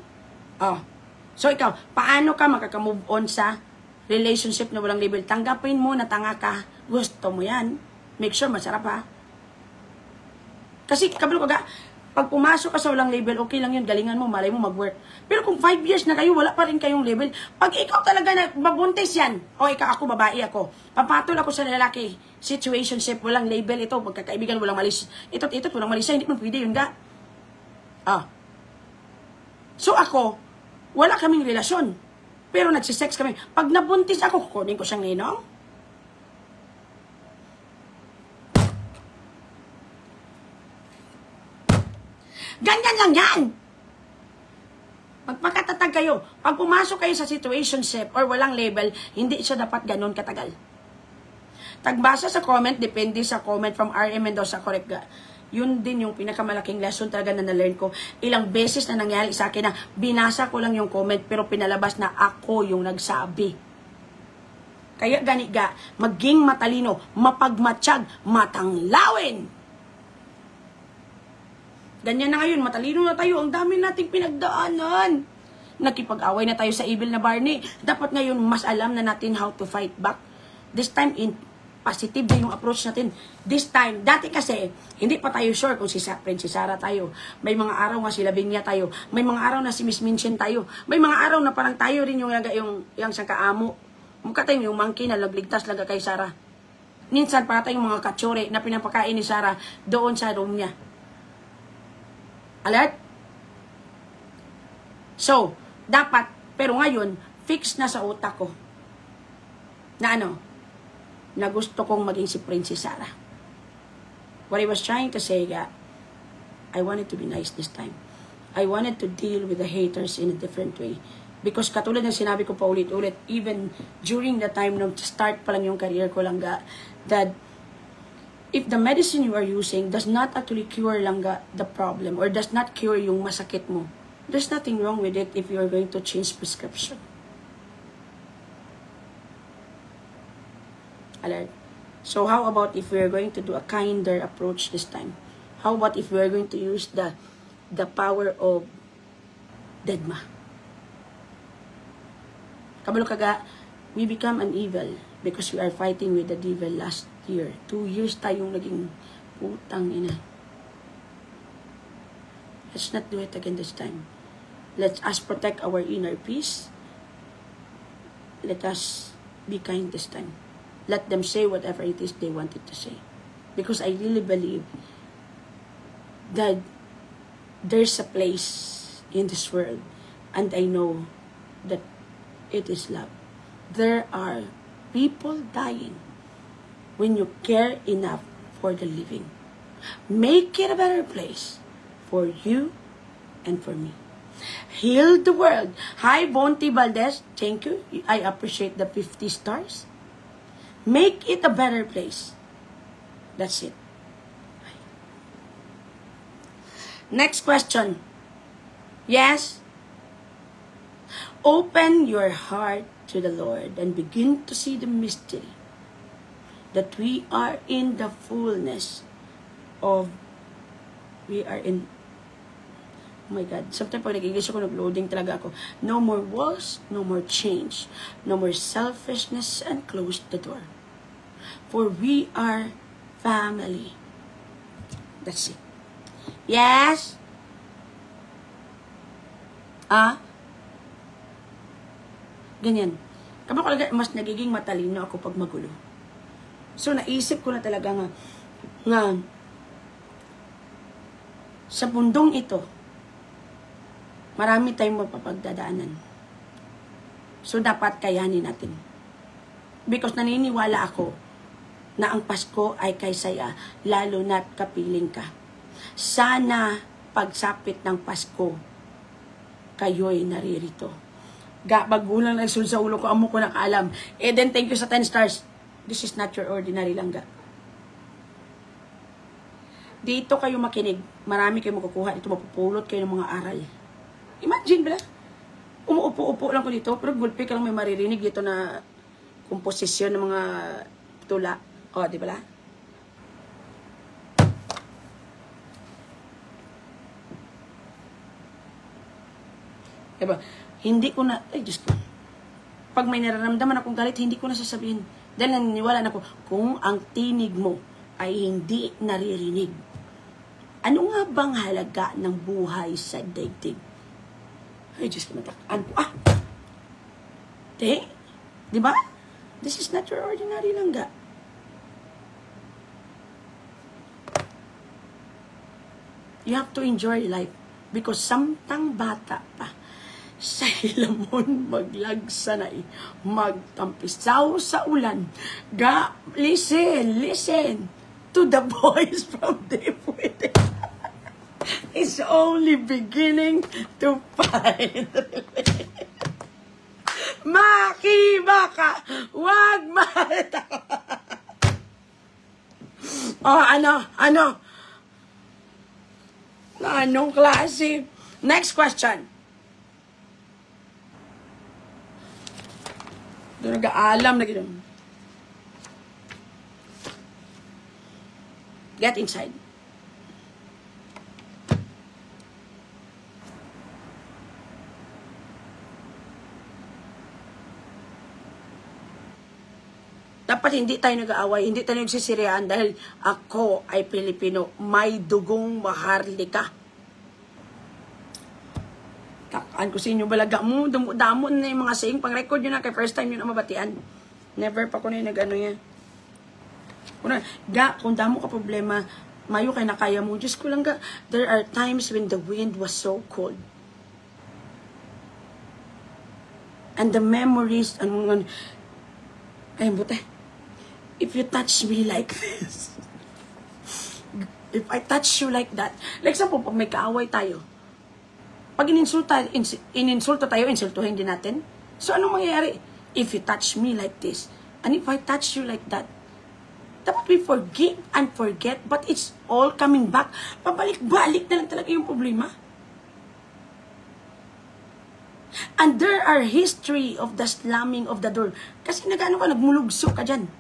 Oh. So, ikaw, paano ka makaka-move on sa relationship na walang label? Tanggapin mo na tanga ka. Gusto mo yan. Make sure masarap, ha? Kasi, kabalo ka, pag pumasok ka sa walang label, okay lang yun, galingan mo, malay mo mag-work. Pero kung 5 years na kayo, wala pa rin kayong label. Pag ikaw talaga na babuntis yan, o ikaw, ako, babae ako, papatol ako sa lalaki, situationship, walang label, ito, pagkakaibigan, walang malis, ito't, walang malis, hindi mo pwede yun, ga? Ah. So ako, wala kaming relasyon. Pero nagsisex kami. Pag nabuntis ako, kukunin ko siyang ninong. Ganyan lang yan! Magpakatatag kayo. Pag pumasok kayo sa situationship or walang label, hindi siya dapat ganun katagal. Tagbasa sa comment, depende sa comment from RM Mendoza, correct ga. Yun din yung pinakamalaking lesson talaga na na-learn ko. Ilang beses na nangyari sa akin na binasa ko lang yung comment pero pinalabas na ako yung nagsabi. Kaya gani ga, maging matalino, mapagmatsyag, matanglawin. Ganyan na ngayon, matalino na tayo. Ang dami nating pinagdaanan. Nakipag-away na tayo sa evil na Barney. Dapat ngayon, mas alam na natin how to fight back. This time, positive na yung approach natin. This time, dati kasi, hindi pa tayo sure kung si Sarah tayo. May mga araw nga si Lavinia tayo. May mga araw na si Miss Minchin tayo. May mga araw na parang tayo rin yung siyang kaamo. Mukha tayong yung monkey na nagligtas lang kay Sarah. Minsan, para tayong mga katsure na pinapakain ni Sarah doon sa room niya. Alert? So, dapat, pero ngayon, fix na sa utak ko. Na na gusto kong maging si Princess Sarah. What I was trying to say, I wanted to be nice this time. I wanted to deal with the haters in a different way. Because katulad ng sinabi ko pa ulit-ulit, even during the time nung start pa lang yung career ko lang that if the medicine you are using does not actually cure lang the problem or does not cure yung masakit mo, there's nothing wrong with it if you are going to change prescription. Alert. So how about if we are going to do a kinder approach this time? How about if we are going to use the power of Dedma? Kabalo kaga, we become an evil because we are fighting with the devil last year. 2 years tayong naging putang ina. Let's not do it again this time. Let us protect our inner peace. Let us be kind this time. Let them say whatever it is they wanted to say. Because I really believe that there's a place in this world and I know that it is love. There are people dying when you care enough for the living. Make it a better place for you and for me. Heal the world. Hi, Bonti Valdez. Thank you. I appreciate the 50 stars. Make it a better place. That's it. Next question. Yes? Open your heart to the Lord and begin to see the mystery that we are in the fullness of, oh my God, sometimes pag nag-English ako, nag-loading talaga ako. No more walls, no more change, no more selfishness, and close the door. For we are family. That's it. Yes? Ganyan. Kapag talaga, mas nagiging matalino ako pag magulo. So, naisip ko na talaga nga sa mundong ito, marami tayong mapapagdadaanan. So, dapat kayanin natin. Because naniniwala ako na ang Pasko ay kay saya, lalo na't kapiling ka. Sana pagsapit ng Pasko, kayo'y naririto. Bagulang nagsul sa ulo ko, amo ko nakaalam. Eden, thank you sa 10 stars. This is not your ordinary langga. Dito kayo makinig. Marami kayo makukuha. Dito mapupulot kayo ng mga aral. Imagine, bala? Umuupo-upo lang ko dito, pero gulpi ka lang may maririnig dito na komposisyon ng mga tula. O, di ba? Diba? Hindi ko na, ay Diyos ko, pag may nararamdaman akong galit, hindi ko na sasabihin. Dahil naniniwala na ako, kung ang tinig mo ay hindi naririnig, ano nga bang halaga ng buhay sa daigdig? Ay Diyos ko, natakaan ko. Di ba? This is not your ordinary langga. You have to enjoy life because samtang bata pa, sa hilamon maglagsanay, magtampisaw sa ulan. Listen to the voice from deep within. It's only beginning to find. Makibaka, wag matawa. Oh, anong klase? Next question. Doon nag-aalam na gano'n. Get inside. Dapat hindi tayo nag-aaway, hindi tayo nagsisiriyaan dahil ako ay Pilipino. May dugong maharlika. Takaan ko sa inyo, balaga mo, damon na yung mga saying. Pang-record nyo na kay first time nyo na mabatian. Never pa ko na yung nag-ano yan. Kung damo ka problema, mayo kay nakaya mo. Diyos ko lang ga, there are times when the wind was so cold. And the memories, ay, buta. If you touch me like this, if I touch you like that, like example, pag may kaaway tayo, pag ininsulta tayo, insultuhin din natin. So, anong mangyayari? If you touch me like this, and if I touch you like that, dapat we forgive and forget, but it's all coming back. Pabalik-balik na lang talaga yung problema. And there are history of the slamming of the door. Kasi nagmulugso ka dyan.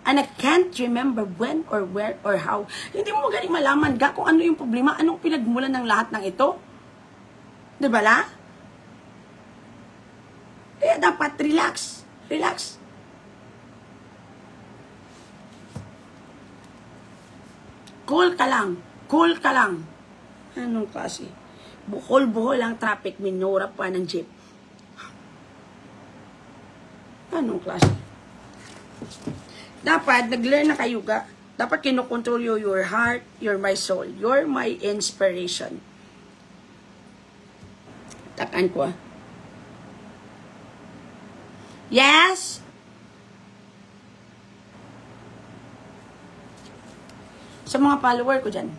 And I can't remember when or where or how. Hindi mo magaling malaman ga kung ano yung problema, anong pinagmulan ng lahat ng ito. Diba la? Kaya dapat relax. Relax. Cool ka lang. Cool ka lang. Anong klase? Buhol-buhol ang traffic, minura pa ng jeep. Anong klase? Dapat, nag-learn na kayo ga. Dapat kinokontrol your heart, you're my soul. You're my inspiration. Takan ko ah. Yes? Sa mga follower ko dyan.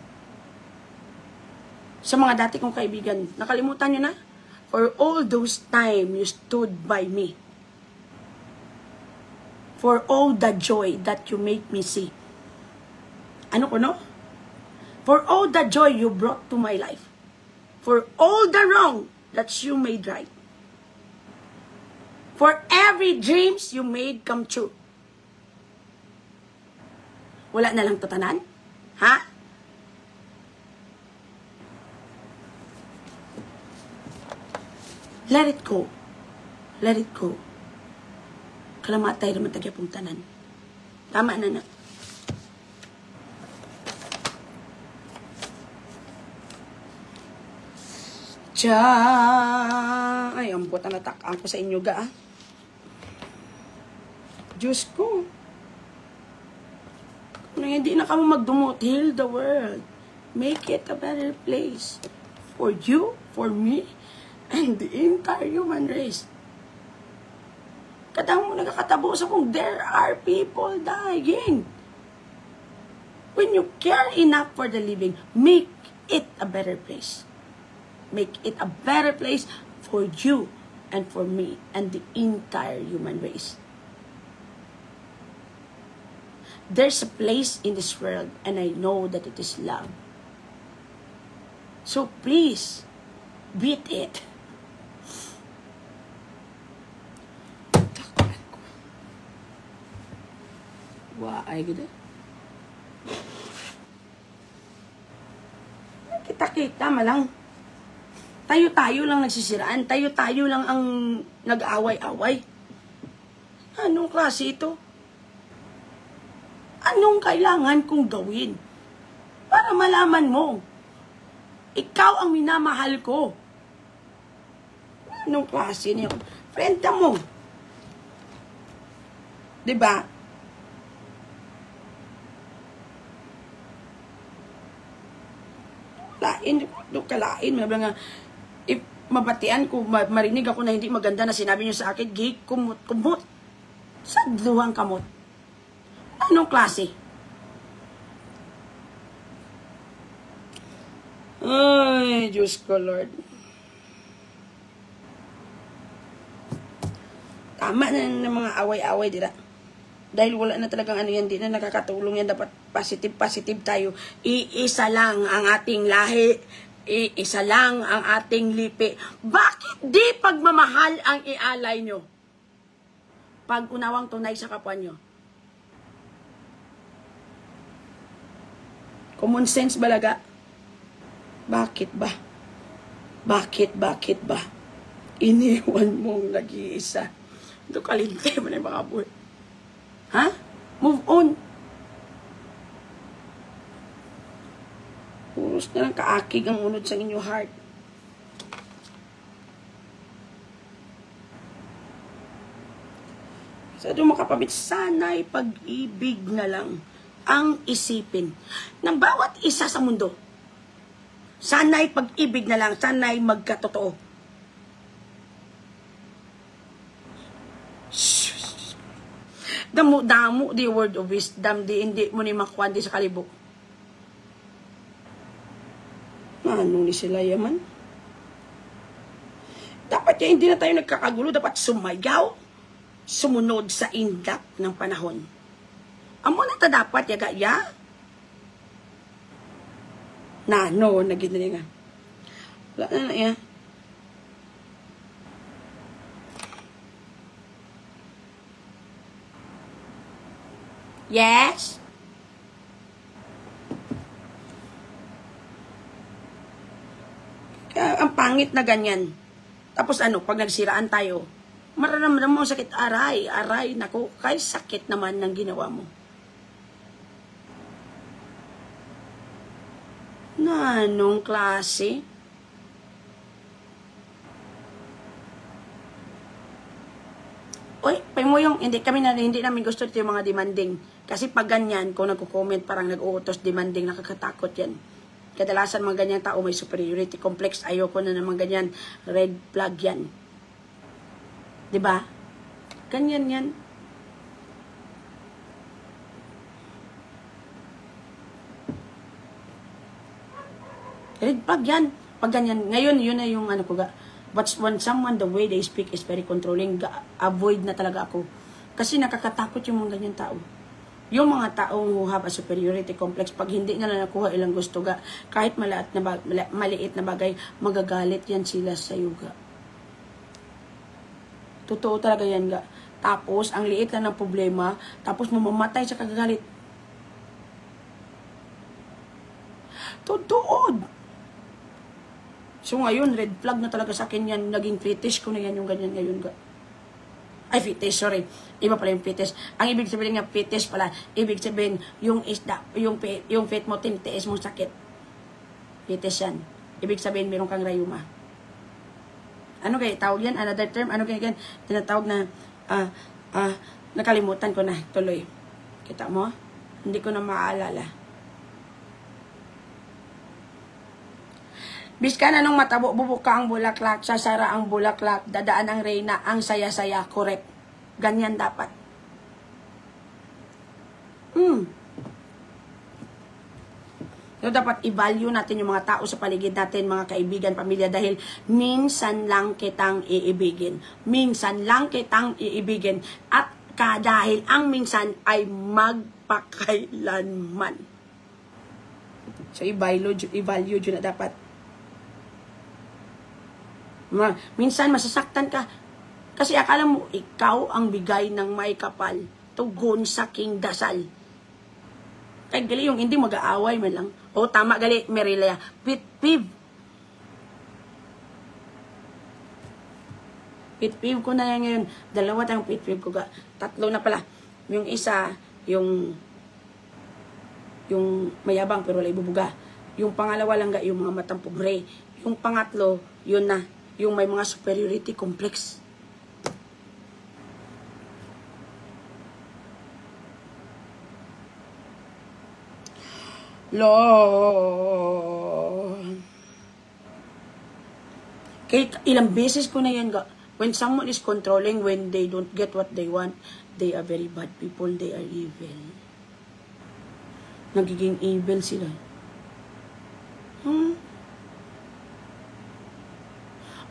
Sa mga dati kong kaibigan, nakalimutan nyo na? For all those time you stood by me. For all the joy that you make me see. Ano ko no? For all the joy you brought to my life. For all the wrong that you made right. For every dreams you made come true. Wala na lang tatanan? Ha? Let it go. Let it go. Kalamatay naman tagya pong tanan. Tama na na. Ay, ambot ang natakang ko sa inyo ga. Diyos ko. Kung hindi na kamo magdumot, heal the world. Make it a better place. For you, for me, and the entire human race. Kadang mo nagkakatabo sa kung there are people dying. When you care enough for the living, make it a better place. Make it a better place for you and for me and the entire human race. There's a place in this world and I know that it is love. So please, beat it. Ay, ganda. Kita-kita malang. Tayo-tayo lang nagsisiraan. Tayo-tayo lang ang nag-away-away. Anong klase ito? Anong kailangan kong gawin? Para malaman mo. Ikaw ang minamahal ko. Anong klase niyo? Frenta mo. Diba? Kalain, nga, if mabatian ko, marinig ako na hindi maganda na sinabi niyo sa akin, gay, kumot. Sadluhang kamot. Anong klase? Ay, Diyos ko, Lord. Tama na ng mga away-away, dira. Dahil wala na talagang ano yan, di na nakakatulong yan. Dapat positive tayo. Iisa lang ang ating lahi. Iisa lang ang ating lipi. Bakit di pagmamahal ang ialay nyo? Pag-unawang tunay sa kapwa nyo. Common sense balaga. Bakit ba? Bakit ba? Iniwan mong nag-iisa. Ito kalinte mo na yung mga buhay. Ha? Move on. Puros na lang kaakig ang unod sa inyong heart. Sa doon makapamit, sana'y pag-ibig na lang ang isipin ng bawat isa sa mundo. Sana'y pag-ibig na lang, sana'y magkatotoo. Damo, the word of wisdom, hindi mo ni makuha di sa kalibo. Ano ni sila yaman? Dapat ya, hindi na tayo nagkakagulo, dapat sumayaw, sumunod sa indap ng panahon. Amo na ta dapat, ya? No, naging nga. Wala na ya. Yes? Kaya, ang pangit na ganyan. Tapos ano, pag nagsiraan tayo, mararamdaman mo sakit, aray, naku, kay sakit naman ng ginawa mo. Na, anong klase? Oy, pay mo yung, hindi namin gusto ito yung mga demanding. Kasi pag ganyan, kung nagko-comment, parang nag-uutos demanding, nakakatakot yan. Kadalasan mga ganyang tao may superiority complex, ayoko na naman ganyan, red flag yan. Diba? Ganyan yan. Red flag yan. Pag ganyan, ngayon, yun na yung ano ko ga. But when someone, the way they speak is very controlling, avoid na talaga ako. Kasi nakakatakot yung mga ganyan tao. Yung mga taong who have a superiority complex, pag hindi nila nakuha ilang gusto ga, kahit maliit na bagay, magagalit yan sila sa yuga. Totoo talaga yan ga. Tapos, ang liit lang ng problema, tapos mamamatay sa kagagalit. Totoo. So ngayon, red flag na talaga sa akin yan. Naging fetish ko na yan yung ganyan ngayon. Ay, fetish, sorry. Iba pala yung fetish. Ang ibig sabihin nga, fetish pala. Ibig sabihin, yung isda, yung fit mo, tinitiis mong sakit. Fetish yan. Ibig sabihin, meron kang rayuma. Ano kaya tawag yan? Another term? Ano kaya yan? Tinatawag na, nakalimutan ko na. Tuloy. Kita mo? Hindi ko na maaalala. Biskan anong matabo, bubuka ang bulaklak, sasara ang bulaklak, dadaan ang reyna, ang saya-saya, correct. Ganyan dapat. So, dapat i-value natin yung mga tao sa paligid natin, mga kaibigan, pamilya, dahil minsan lang kitang iibigin. Minsan lang kitang iibigin. At dahil ang minsan ay magpakailanman. So, i-value dyan na dapat. Minsan masasaktan ka kasi akala mo ikaw ang bigay ng may kapal, tugon sa king dasal. Kaya gali yung hindi mag-aaway man lang. O tama gali, Merilea, pit-piv ko na yan ngayon. Dalawa tayong pit-piv ko ga. Tatlo na pala. Yung isa, yung mayabang pero wala ibubuga. Yung pangalawa lang ga, yung mga matang pobre. Yung pangatlo, yun na, yung may mga superiority complex. Lord. Kaya ilang beses ko na yan ga. When someone is controlling, when they don't get what they want, they are very bad people, they are evil. Nagiging evil sila.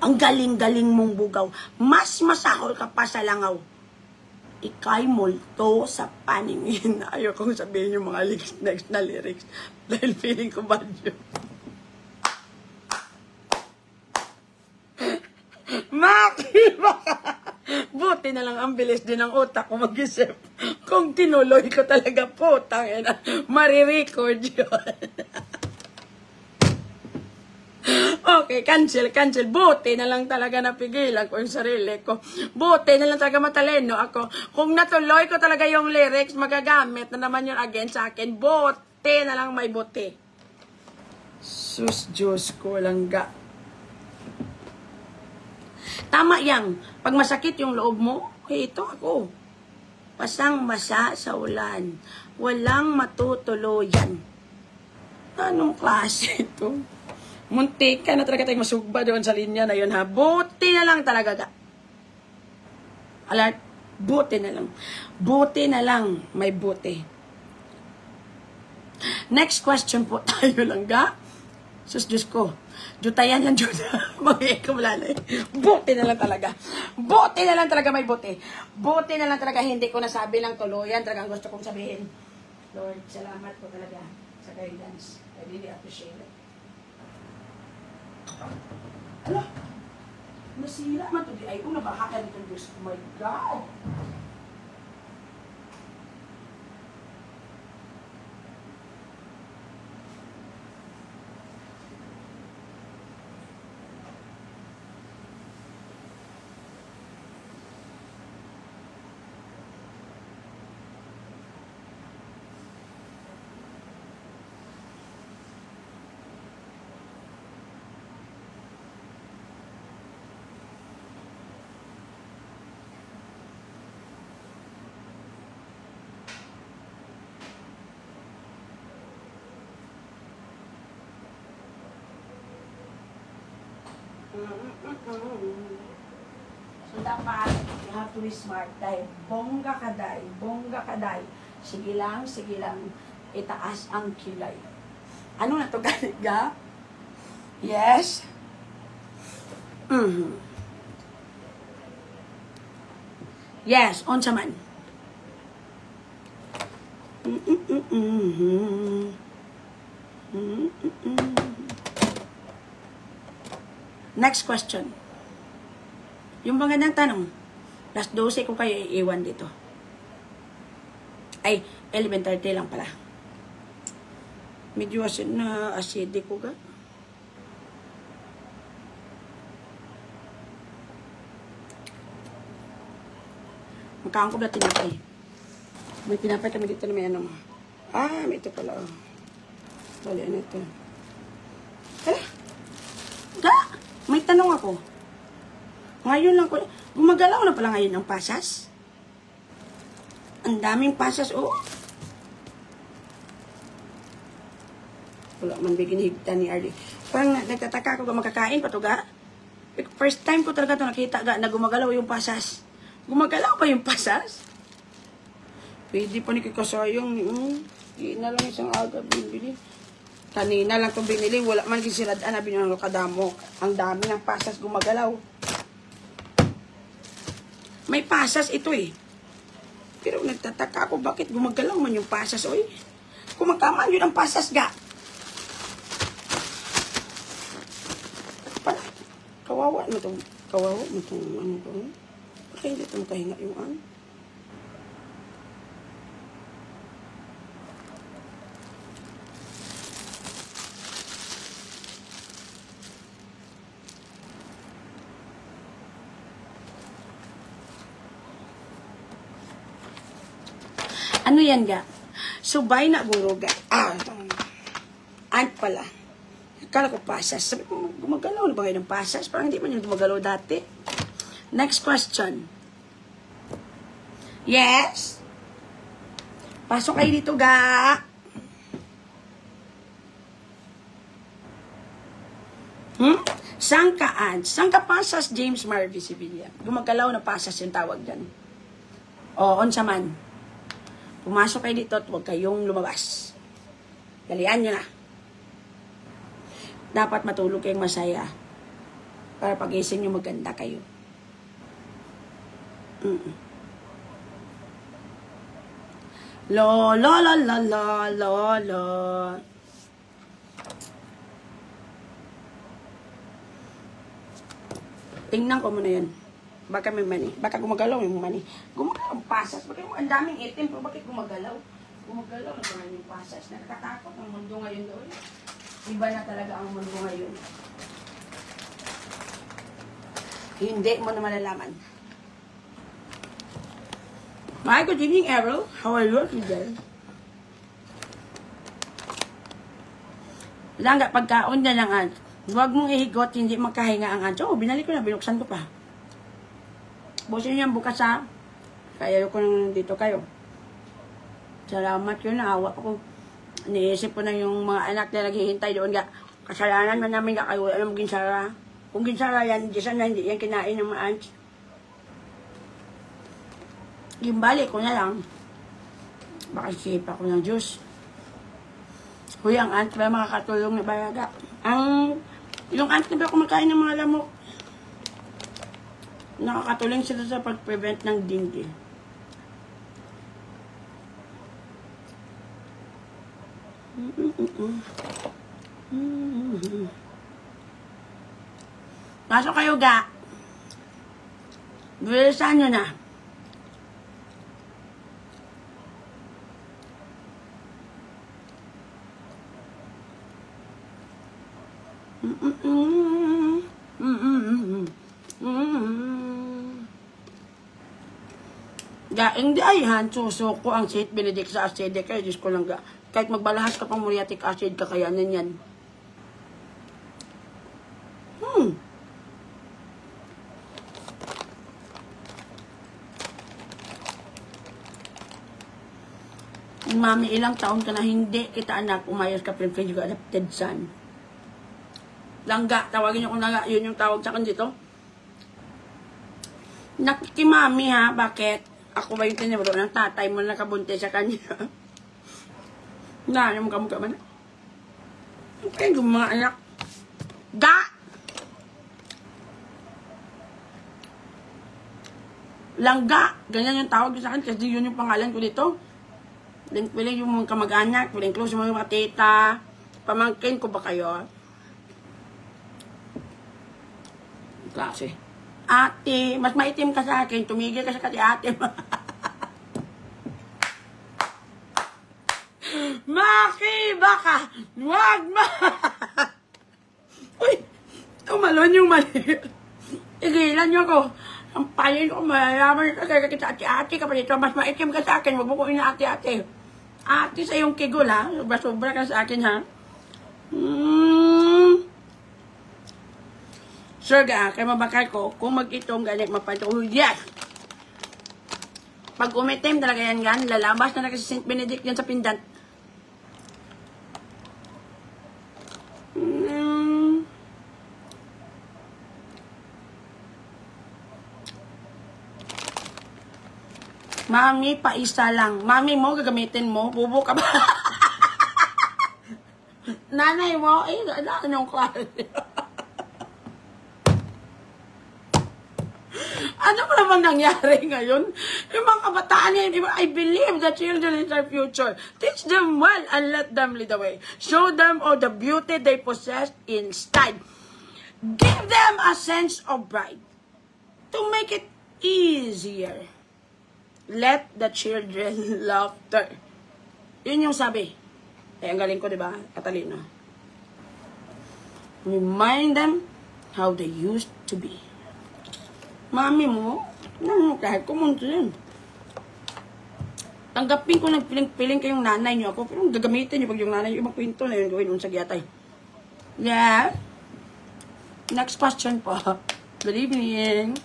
Ang galing-galing mong bugaw. Mas masahol ka pa sa langaw. ikay multo sa paningin. Ayaw kong sabihin yung mga next na lyrics dahil feeling ko bad yun. Maki, baka. Buti na lang ang bilis din ng utak ko mag-isip. Kung tinuloy ko talaga po, tangina, marirecord yun. Okay, cancel. Buti na lang talaga napigilan ko yung sarili ko. Buti na lang talaga matalino ako. Kung natuloy ko talaga yung lyrics, magagamit na naman yun again sa akin. Buti na lang may buti. Sus, Diyos ko lang ga. Tama yang. Pag masakit yung loob mo, ito ako. Pasang-masa sa ulan. Walang matutuluyan. Anong klase ito? Muntik ka na talaga tayong masugba doon sa linya na yun, ha? Buti na lang talaga. Alert, buti na lang. Buti na lang, may buti. Next question po tayo lang, ga? Sus, Diyos ko. Jutayan lang, Juta. Mag-iiko malalay. Buti na lang talaga. Buti na lang talaga may buti. Buti na lang talaga hindi ko nasabi lang tuluyan. Talagang gusto kong sabihin. Lord, salamat po talaga sa guidance. I really appreciate it. Ala, nasira man ito. Ay, kung nabahakan ito, Diyos. Oh my God. So dapat you have to be smart dahil bongga kaday. Sige lang, itaas ang kilay. Ano na to galit ga? Yes? Yes, on sa man. Next question. Yung magandang tanong, last 12 ko kayo iiwan dito. Ay, 11:30 lang pala. Medyo acidic ko ga. Magkaon ko na tinapay. May tinapay kami dito na may ano. May ito pala. Bali, ano ito? May tanong ako. Ngayon lang ko, gumagalaw na pala ngayon ang pasas. Ang daming pasas, oh. Wala man bigin higta ni Arlie. Parang nagtataka ako kung makakain pa to ga. First time ko talaga ito nakita ga na gumagalaw yung pasas. Gumagalaw pa yung pasas? Pwede pa ni kikasayang. Hindi na lang isang aga binili. Kanina lang itong binili. Wala man kisiradaan na binili kadamo. Ang dami ng pasas gumagalaw. May pasas ito eh. Pero nagtataka ako bakit gumagalaw man yung pasas oy. Kumakaman yun ang pasas ga. Kawawa mo itong ano to. Bakit hindi ito makahinga yung ano? Ano yan ga? Subay na guruga. Ant pala. Akala ko pasas. Sabi ko, gumagalaw na ba kayo ng pasas? Parang hindi man yung gumagalaw dati. Next question. Yes? Pasok kayo dito ga. Sangkaan. Sangka pasas, James Marvy Sevilla. Gumagalaw na pasas yung tawag dyan. On sa man. Pumasok kayo dito at huwag kayong lumabas. Dalian nyo na. Dapat matulog kayong masaya. Para pag-ising nyo maganda kayo. Lo, lo, lo, lo, lo, lo, lo. Tingnan ko muna yan. Baka may mani. Baka gumagalaw yung mani. Gumagalaw ang pasas. Bakit ang daming itim, pero bakit gumagalaw? Gumagalaw na naman yung pasas. Nakakatakot ang mundo ngayon doon. Iba na talaga ang mundo ngayon. Hindi mo na malalaman. Hi, good evening, Errol. How are you today? Langga, pagkaon na lang, Aunt. Huwag mong ihigot, hindi makahinga ang Aunt. Oh, binalik ko na, binuksan ko pa. Busin niyo yan bukas, ha? Kaya ko nang dito kayo. Salamat yun, naawa ko. Niisip ko na yung mga anak na naghihintay doon. Kasalanan man namin kayo, alam mo, ginsara. Kung ginsara yan, hindi yan kinain ng mga Aunt. Yung balik ko na lang. Baka sipa ko ng juice. Huy, ang Aunt ba makakatulong na balaga? Yung Aunt na ba kumakain ng mga lamok? Nakakatulong sila sa pag-prevent ng dengue. Pasok kayo, ga. Bilisan nyo na. Gaing di ay han, suso ko ang St. Benedict sa acidic. Kaya Diyos ko lang ga. Kahit magbalahas ka pang muriatic acid, kakayanan yan. Mami, ilang taon ka na hindi kita anak, umayos ka pa yung adopted son. Langga, tawagin niyo ko langga, yun yung tawag sa akin dito. Nakikimami ha, bakit? Ako ba yung tinibro ng tatay mo na nakabunti sa kanya? Na, ano mukha man? Okay, yung mga anak. Ga! Langga! Ganyan yung tawag sa akin kasi yun yung pangalan ko dito. Piling yung mga kamag-anak, piling close yung mga tita. Pamangkin ko ba kayo? Klase. Ate, mas maitim ka sa akin. Tumigil ka sa kati ate. Maki, baka. Wag ma. Uy, tumalon yung mali. Igilan niyo ko. Ang panin ko, malaman ka kaya kita ate-ate ka pa dito. Mas maitim ka sa akin. Huwag mo ko ina-ate-ate. Ate sa iyong kigol, ha? Sobra-sobra ka sa akin, ha? Sir, kaya mabakal ko, kung mag-itong galit, mapatuloy. Yes! Pag umitim talaga yan, lalabas na kasi St. Benedict yan sa pindant. Mami, paisa lang. Mami mo, gagamitin mo. Bubo ka ba? Nanay mo, anong klase? Ano pa naman nangyari ngayon? Yung mga kabataan ngayon, I believe the children is our future. Teach them well and let them lead the way. Show them all the beauty they possess inside. Give them a sense of pride to make it easier. Let the children laughter. Yun yung sabi. Ay, ang galing ko, di ba? Katalino. Remind them how they used to be. Mami mo, kahit kumunto yun. Tanggapin ko, nagpiling-piling kayong nanay niyo ako, pero gagamitin niyo pag yung nanay niyo, ibang kwento na yun gawin nun sa giyatay. Yeah. Next question po. Good evening.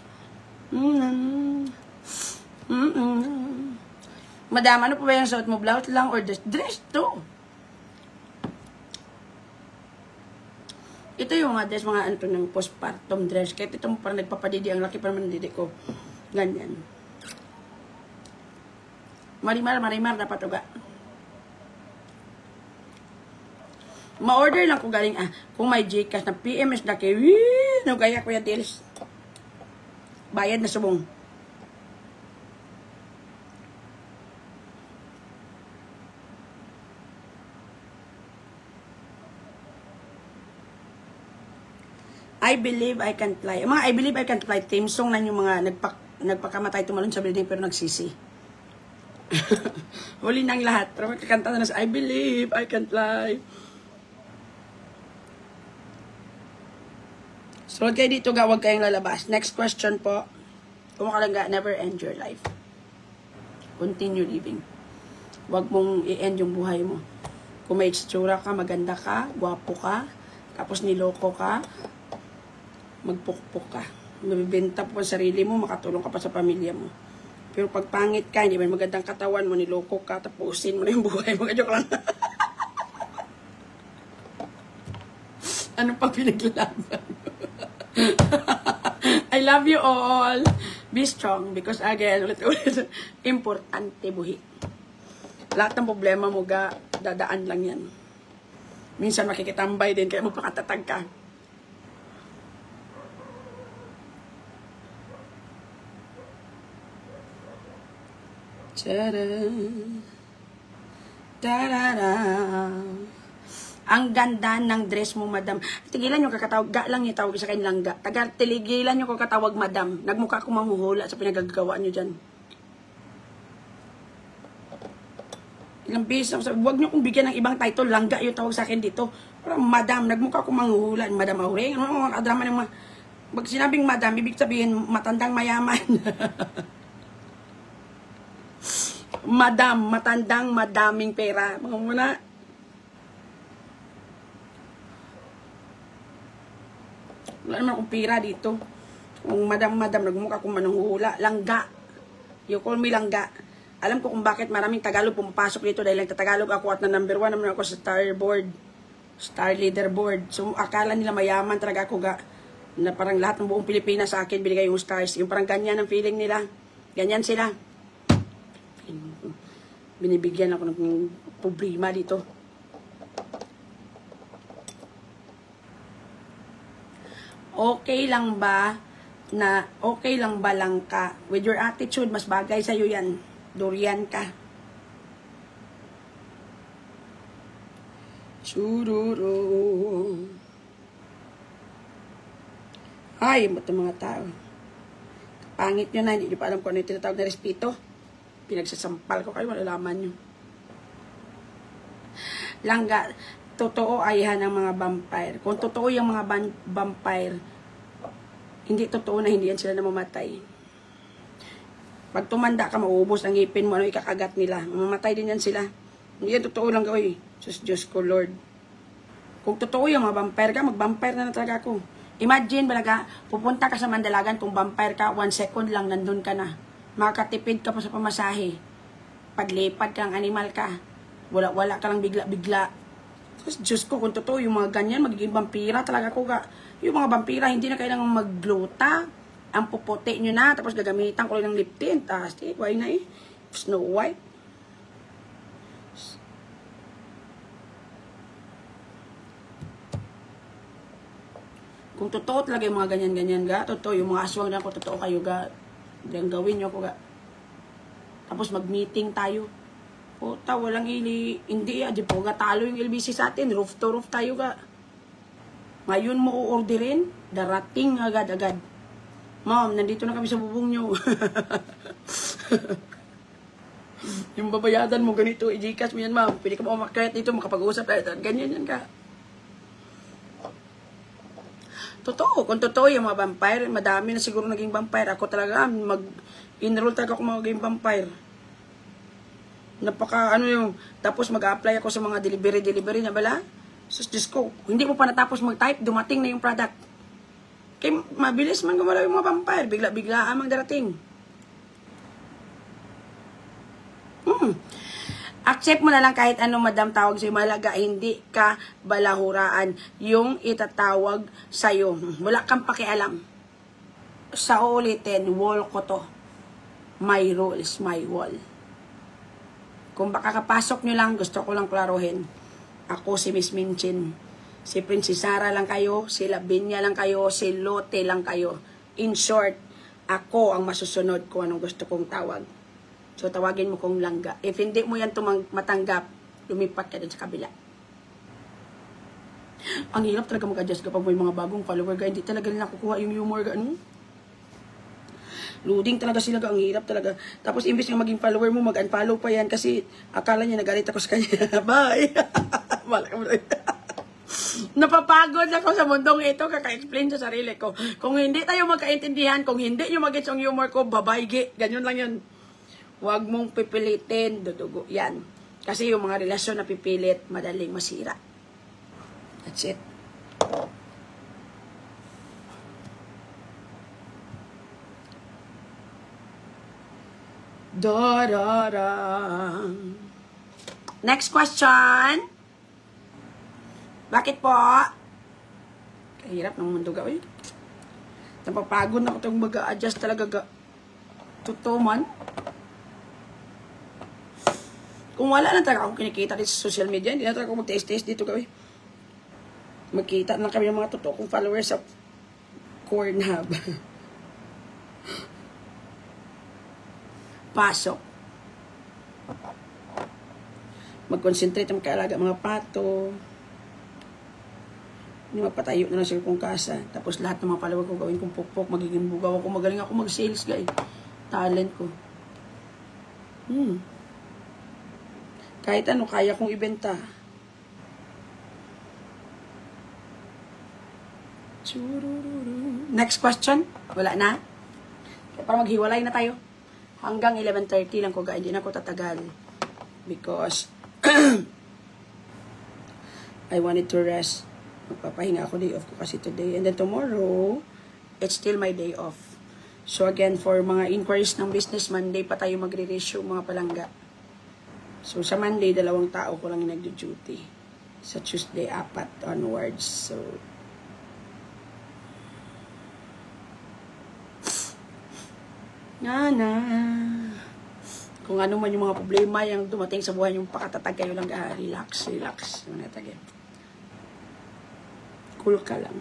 Madam, ano po ba yung suot mo? Blouse lang or dress to? Ito yung dress, mga ano ng postpartum dress. Kahit itong parang nagpapadidi, ang laki pa naman ng didi ko. Ganyan. Marimar, dapat uga. Ma-order lang ko galing, kung may Gcash na PMS na kayo, nagaya ko yung deals. Bayad na subong. I believe I can fly. Mga I believe I can fly, theme song na yung mga nagpakamatay tumalon sa building pero nagsisi. Huli nang lahat. Pero magkakanta na sa I believe I can fly. So, huwag kayo dito ga, huwag kayong lalabas. Next question po. Kung ka lang ga, never end your life. Continue living. Huwag mong i-end yung buhay mo. Kung may itsura ka, maganda ka, gwapo ka, tapos niloko ka, magpukpok ka. Mabibenta po sa sarili mo, makatulong ka pa sa pamilya mo. Pero pag pangit ka, hindi man magandang katawan mo, niloko ka, tapusin mo na yung buhay mo. Joke lang. Ano pa pinaglalaban? I love you all. Be strong because again, ulit-ulit, importante buhi. Lahat ng problema mo ga, dadaan lang yan. Minsan makikitambay din, kaya magpakatatag ka. Ang ganda ng dress mo, madam. Tigilan nyo kakatawag. Ga lang yung tawag sa kanilang ga. Tigilan nyo kakatawag, madam. Nagmukha ko manghuhula sa pinagagawa nyo dyan. Ilang beses ako sabi, huwag nyo kong bigyan ng ibang title. Langga yung tawag sa akin dito. Parang madam, nagmukha ko manghuhula. Madam Aureng. Ano mga kadrama ng mga... Pag sinabing madam, ibig sabihin, matandang mayaman. Madam, matandang, madaming pera. Mga muna. Wala naman akong pera dito. Kung madam, nagmukha akong manunghula. Langga. You call me langga. Alam ko kung bakit maraming Tagalog pumapasok dito dahil nagtatagalog ako at na number 1 naman ako sa Star Leaderboard. So, akala nila mayaman talaga ako ga. Na parang lahat ng buong Pilipinas sa akin binigay yung stars. Yung parang ganyan ang feeling nila. Ganyan sila. Binibigyan ako ng problema dito. Okay lang ba lang ka? With your attitude, mas bagay sa'yo yan. Durian ka. Sururo. Ay, ba't mga tao? Pangit nyo na, hindi nyo pa alam kung ano yung tinatawag na respeto. Pinagsasampal ko kayo, malalaman nyo. Langga, totoo ayahan ng mga vampire. Kung totoo yung mga vampire, hindi totoo na hindi yan sila namamatay. Pag tumanda ka, mauubos ang ngipin mo, ano ikakagat nila. Mamamatay din yan sila. Hindi yan totoo lang gawin. Diyos ko, Lord. Kung totoo yung mga vampire ka, mag-vampire na talaga ako. Imagine, balaga, pupunta ka sa Mandalagan, kung vampire ka, 1 second lang, nandun ka na. Makakatipid ka pa sa pamasahe. Paglipad kang animal ka. Wala ka lang bigla-bigla. Diyos ko, kung totoo, yung mga ganyan, magiging vampira talaga ko ga. Yung mga vampira, hindi na kailangang magluta. Ang puputi nyo na, tapos gagamitan ko lang ng lip tint. Why na eh? Snow White. Kung totoo talaga yung mga ganyan-ganyan ga, totoo, yung mga aswang na kung totoo kayo ga, yung gawin nyo ko ga. Tapos mag-meeting tayo. Puta, walang hindi di po ga talo yung LBC sa atin. Roof to roof tayo ga. Ngayon mo uorderin, darating agad-agad. Ma'am, nandito na kami sa bubong nyo. Yung babayadan mo ganito, i-Gcash mo yan, ma'am. Pwede ka mo umakyat dito, makapag-uusap tayo. Ganyan yan ka. Totoo, kung totoo yung mga vampire, madami na siguro naging vampire. Ako talaga, mag-enroll talaga ako maging vampire. Tapos mag-apply ako sa mga delivery na bala. Sus, Diyos ko, hindi mo pa natapos mag-type, dumating na yung product. Kaya mabilis man gumalaw yung mga vampire, bigla-bigla amang darating. Accept mo na lang kahit anong madam tawag sa'yo, malaga, hindi ka balahuraan yung itatawag sa'yo. Wala kang pakialam. Sa ulitin, wall ko to. My rules, my wall. Kung baka kapasok nyo lang, gusto ko lang klaruhin. Ako si Miss Minchin. Si Princess Sarah lang kayo, si Lavinia lang kayo, si Lotte lang kayo. In short, ako ang masusunod kung anong gusto kong tawag. So, tawagin mo kong langga. If hindi mo yan matanggap, lumipat ka dun sa kabila. Ang hirap talaga mag-adjust kapag may mga bagong follower ka. Hindi talaga nila kukuha yung humor ka. Ano? Loading talaga sila. Ang hirap talaga. Tapos imbis nga maging follower mo, mag-unfollow pa yan kasi akala niya nagalit ako sa kanya. Bye! Napapagod ako sa mundong ito. Kaka-explain sa sarili ko. Kung hindi tayo magkaintindihan, kung hindi nyo mag-gets yung humor ko, babaygi. Ganyan lang yun. Huwag mong pipilitin. Dudugo. Yan. Kasi yung mga relasyon na pipilit, madaling masira. That's it. Next question. Bakit po? Kahirap ng mundo gawin. Napapagod na ako itong mag-a-adjust talaga. Totoo man. Kung wala na talaga akong kinikita dito sa social media, hindi na talaga ako mag-test dito gawin. Magkita na kami ng mga totoo kong followers sa Cornhub. Pasok. Mag-concentrate ang kaalaga mga pato. Hindi magpatayo na lang sila kong kasa. Tapos lahat ng mga follower ko gawin kong pukpok. Magiging bugaw ako. Magaling ako mag-sales, guys. Talent ko. Kahit ano, kaya kong ibenta. Next question. Wala na? Kaya para maghiwalay na tayo. Hanggang 11:30 lang ko, guys. Hindi na ako tatagal. Because I wanted to rest. Magpapahinga ako, day off ko kasi today. And then tomorrow, it's still my day off. So again, for mga inquiries ng business, Monday pa tayo magre-ratio mga palangga. So sa Monday, 2 tao ko lang yung nagdo-duty. Sa Tuesday, 4 onwards. So kung ano man yung mga problema yung dumating sa buhay yung pakatatag kayo lang, relax. Cool ka lang.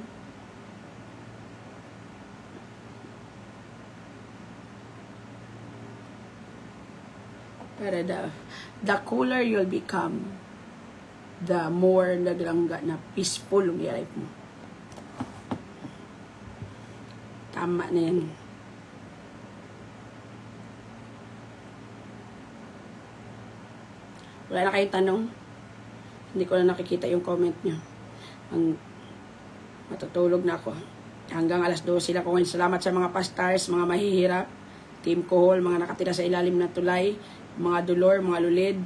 Para the cooler you'll become, the more naglangga na peaceful yung life mo. Tama na yan. Wala na kayong tanong? Hindi ko na nakikita yung comment nyo. Matutulog na ako. Hanggang alas 12 sila ko ngayon. Salamat sa mga pastars, mga mahihirap, Team Kohol, mga nakatira sa ilalim ng tulay, mga dolor, mga lulid.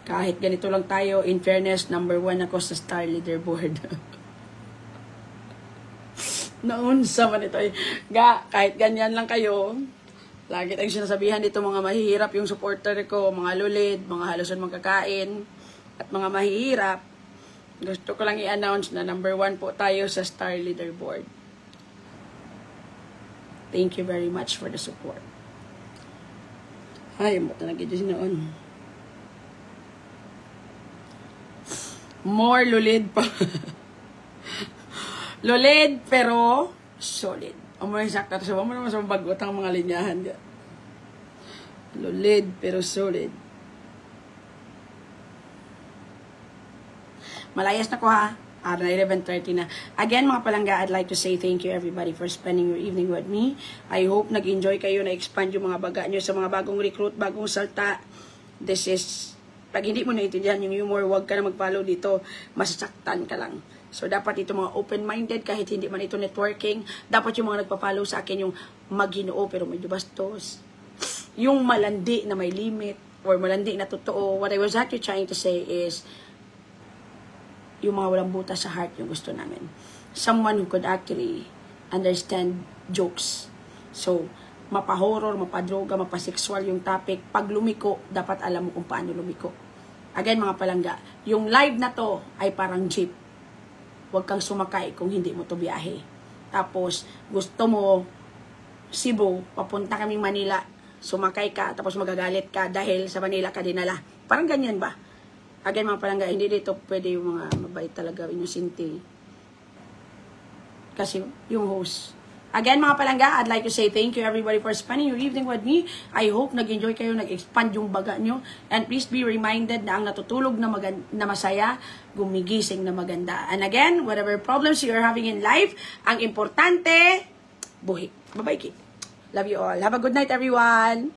Kahit ganito lang tayo, in fairness, number 1 ako sa star leaderboard. Naunsa man ito. Kahit ganyan lang kayo, lagi tayong sinasabihan dito mga mahihirap yung supporter ko, mga lulid, mga halusan magkakain, at mga mahihirap. Gusto ko lang i-announce na number 1 po tayo sa Star Leaderboard. Thank you very much for the support. Ay, mo talaga dyan noon. More lulid pa. Lulid, pero solid. Umay sakta to sa mo naman sa bagot ang mga linyahan dyan. Lulid pero solid. Malayas na ko ha. Na 11:30 na. Again mga palangga, I'd like to say thank you everybody for spending your evening with me. I hope nag-enjoy kayo, na-expand yung mga baga nyo sa mga bagong recruit, bagong salta. This is, pag hindi mo naintindihan yung humor, huwag ka na mag-follow dito. Masasaktan ka lang. So, dapat ito mga open-minded, kahit hindi man ito networking. Dapat yung mga nagpa-follow sa akin, yung maginoo pero medyo bastos. Yung malandi na may limit, or malandi na totoo. What I was actually trying to say is, yung mga walang butas sa heart yung gusto namin. Someone who could actually understand jokes. So, mapa-horror, mapa-droga, mapa-sexual yung topic. Pag lumiko, dapat alam mo kung paano lumiko. Again, mga palangga, yung live na to ay parang jeep. Huwag kang sumakay kung hindi mo to biyahe. Tapos, gusto mo, Cebu, papunta kaming Manila, sumakay ka, tapos magagalit ka dahil sa Manila ka dinala. Parang ganyan ba? Again, mga palangga, hindi dito pwede yung mga mabait talaga, inosente. Kasi yung host, Again, mga palangga, I'd like to say thank you everybody for spending your evening with me. I hope nag-enjoy kayo, nag-expand yung baga nyo. And please be reminded na ang natutulog na, na masaya, gumigising na maganda. And again, whatever problems you're having in life, ang importante, buhi. Bye-bye, Kate. Love you all. Have a good night, everyone.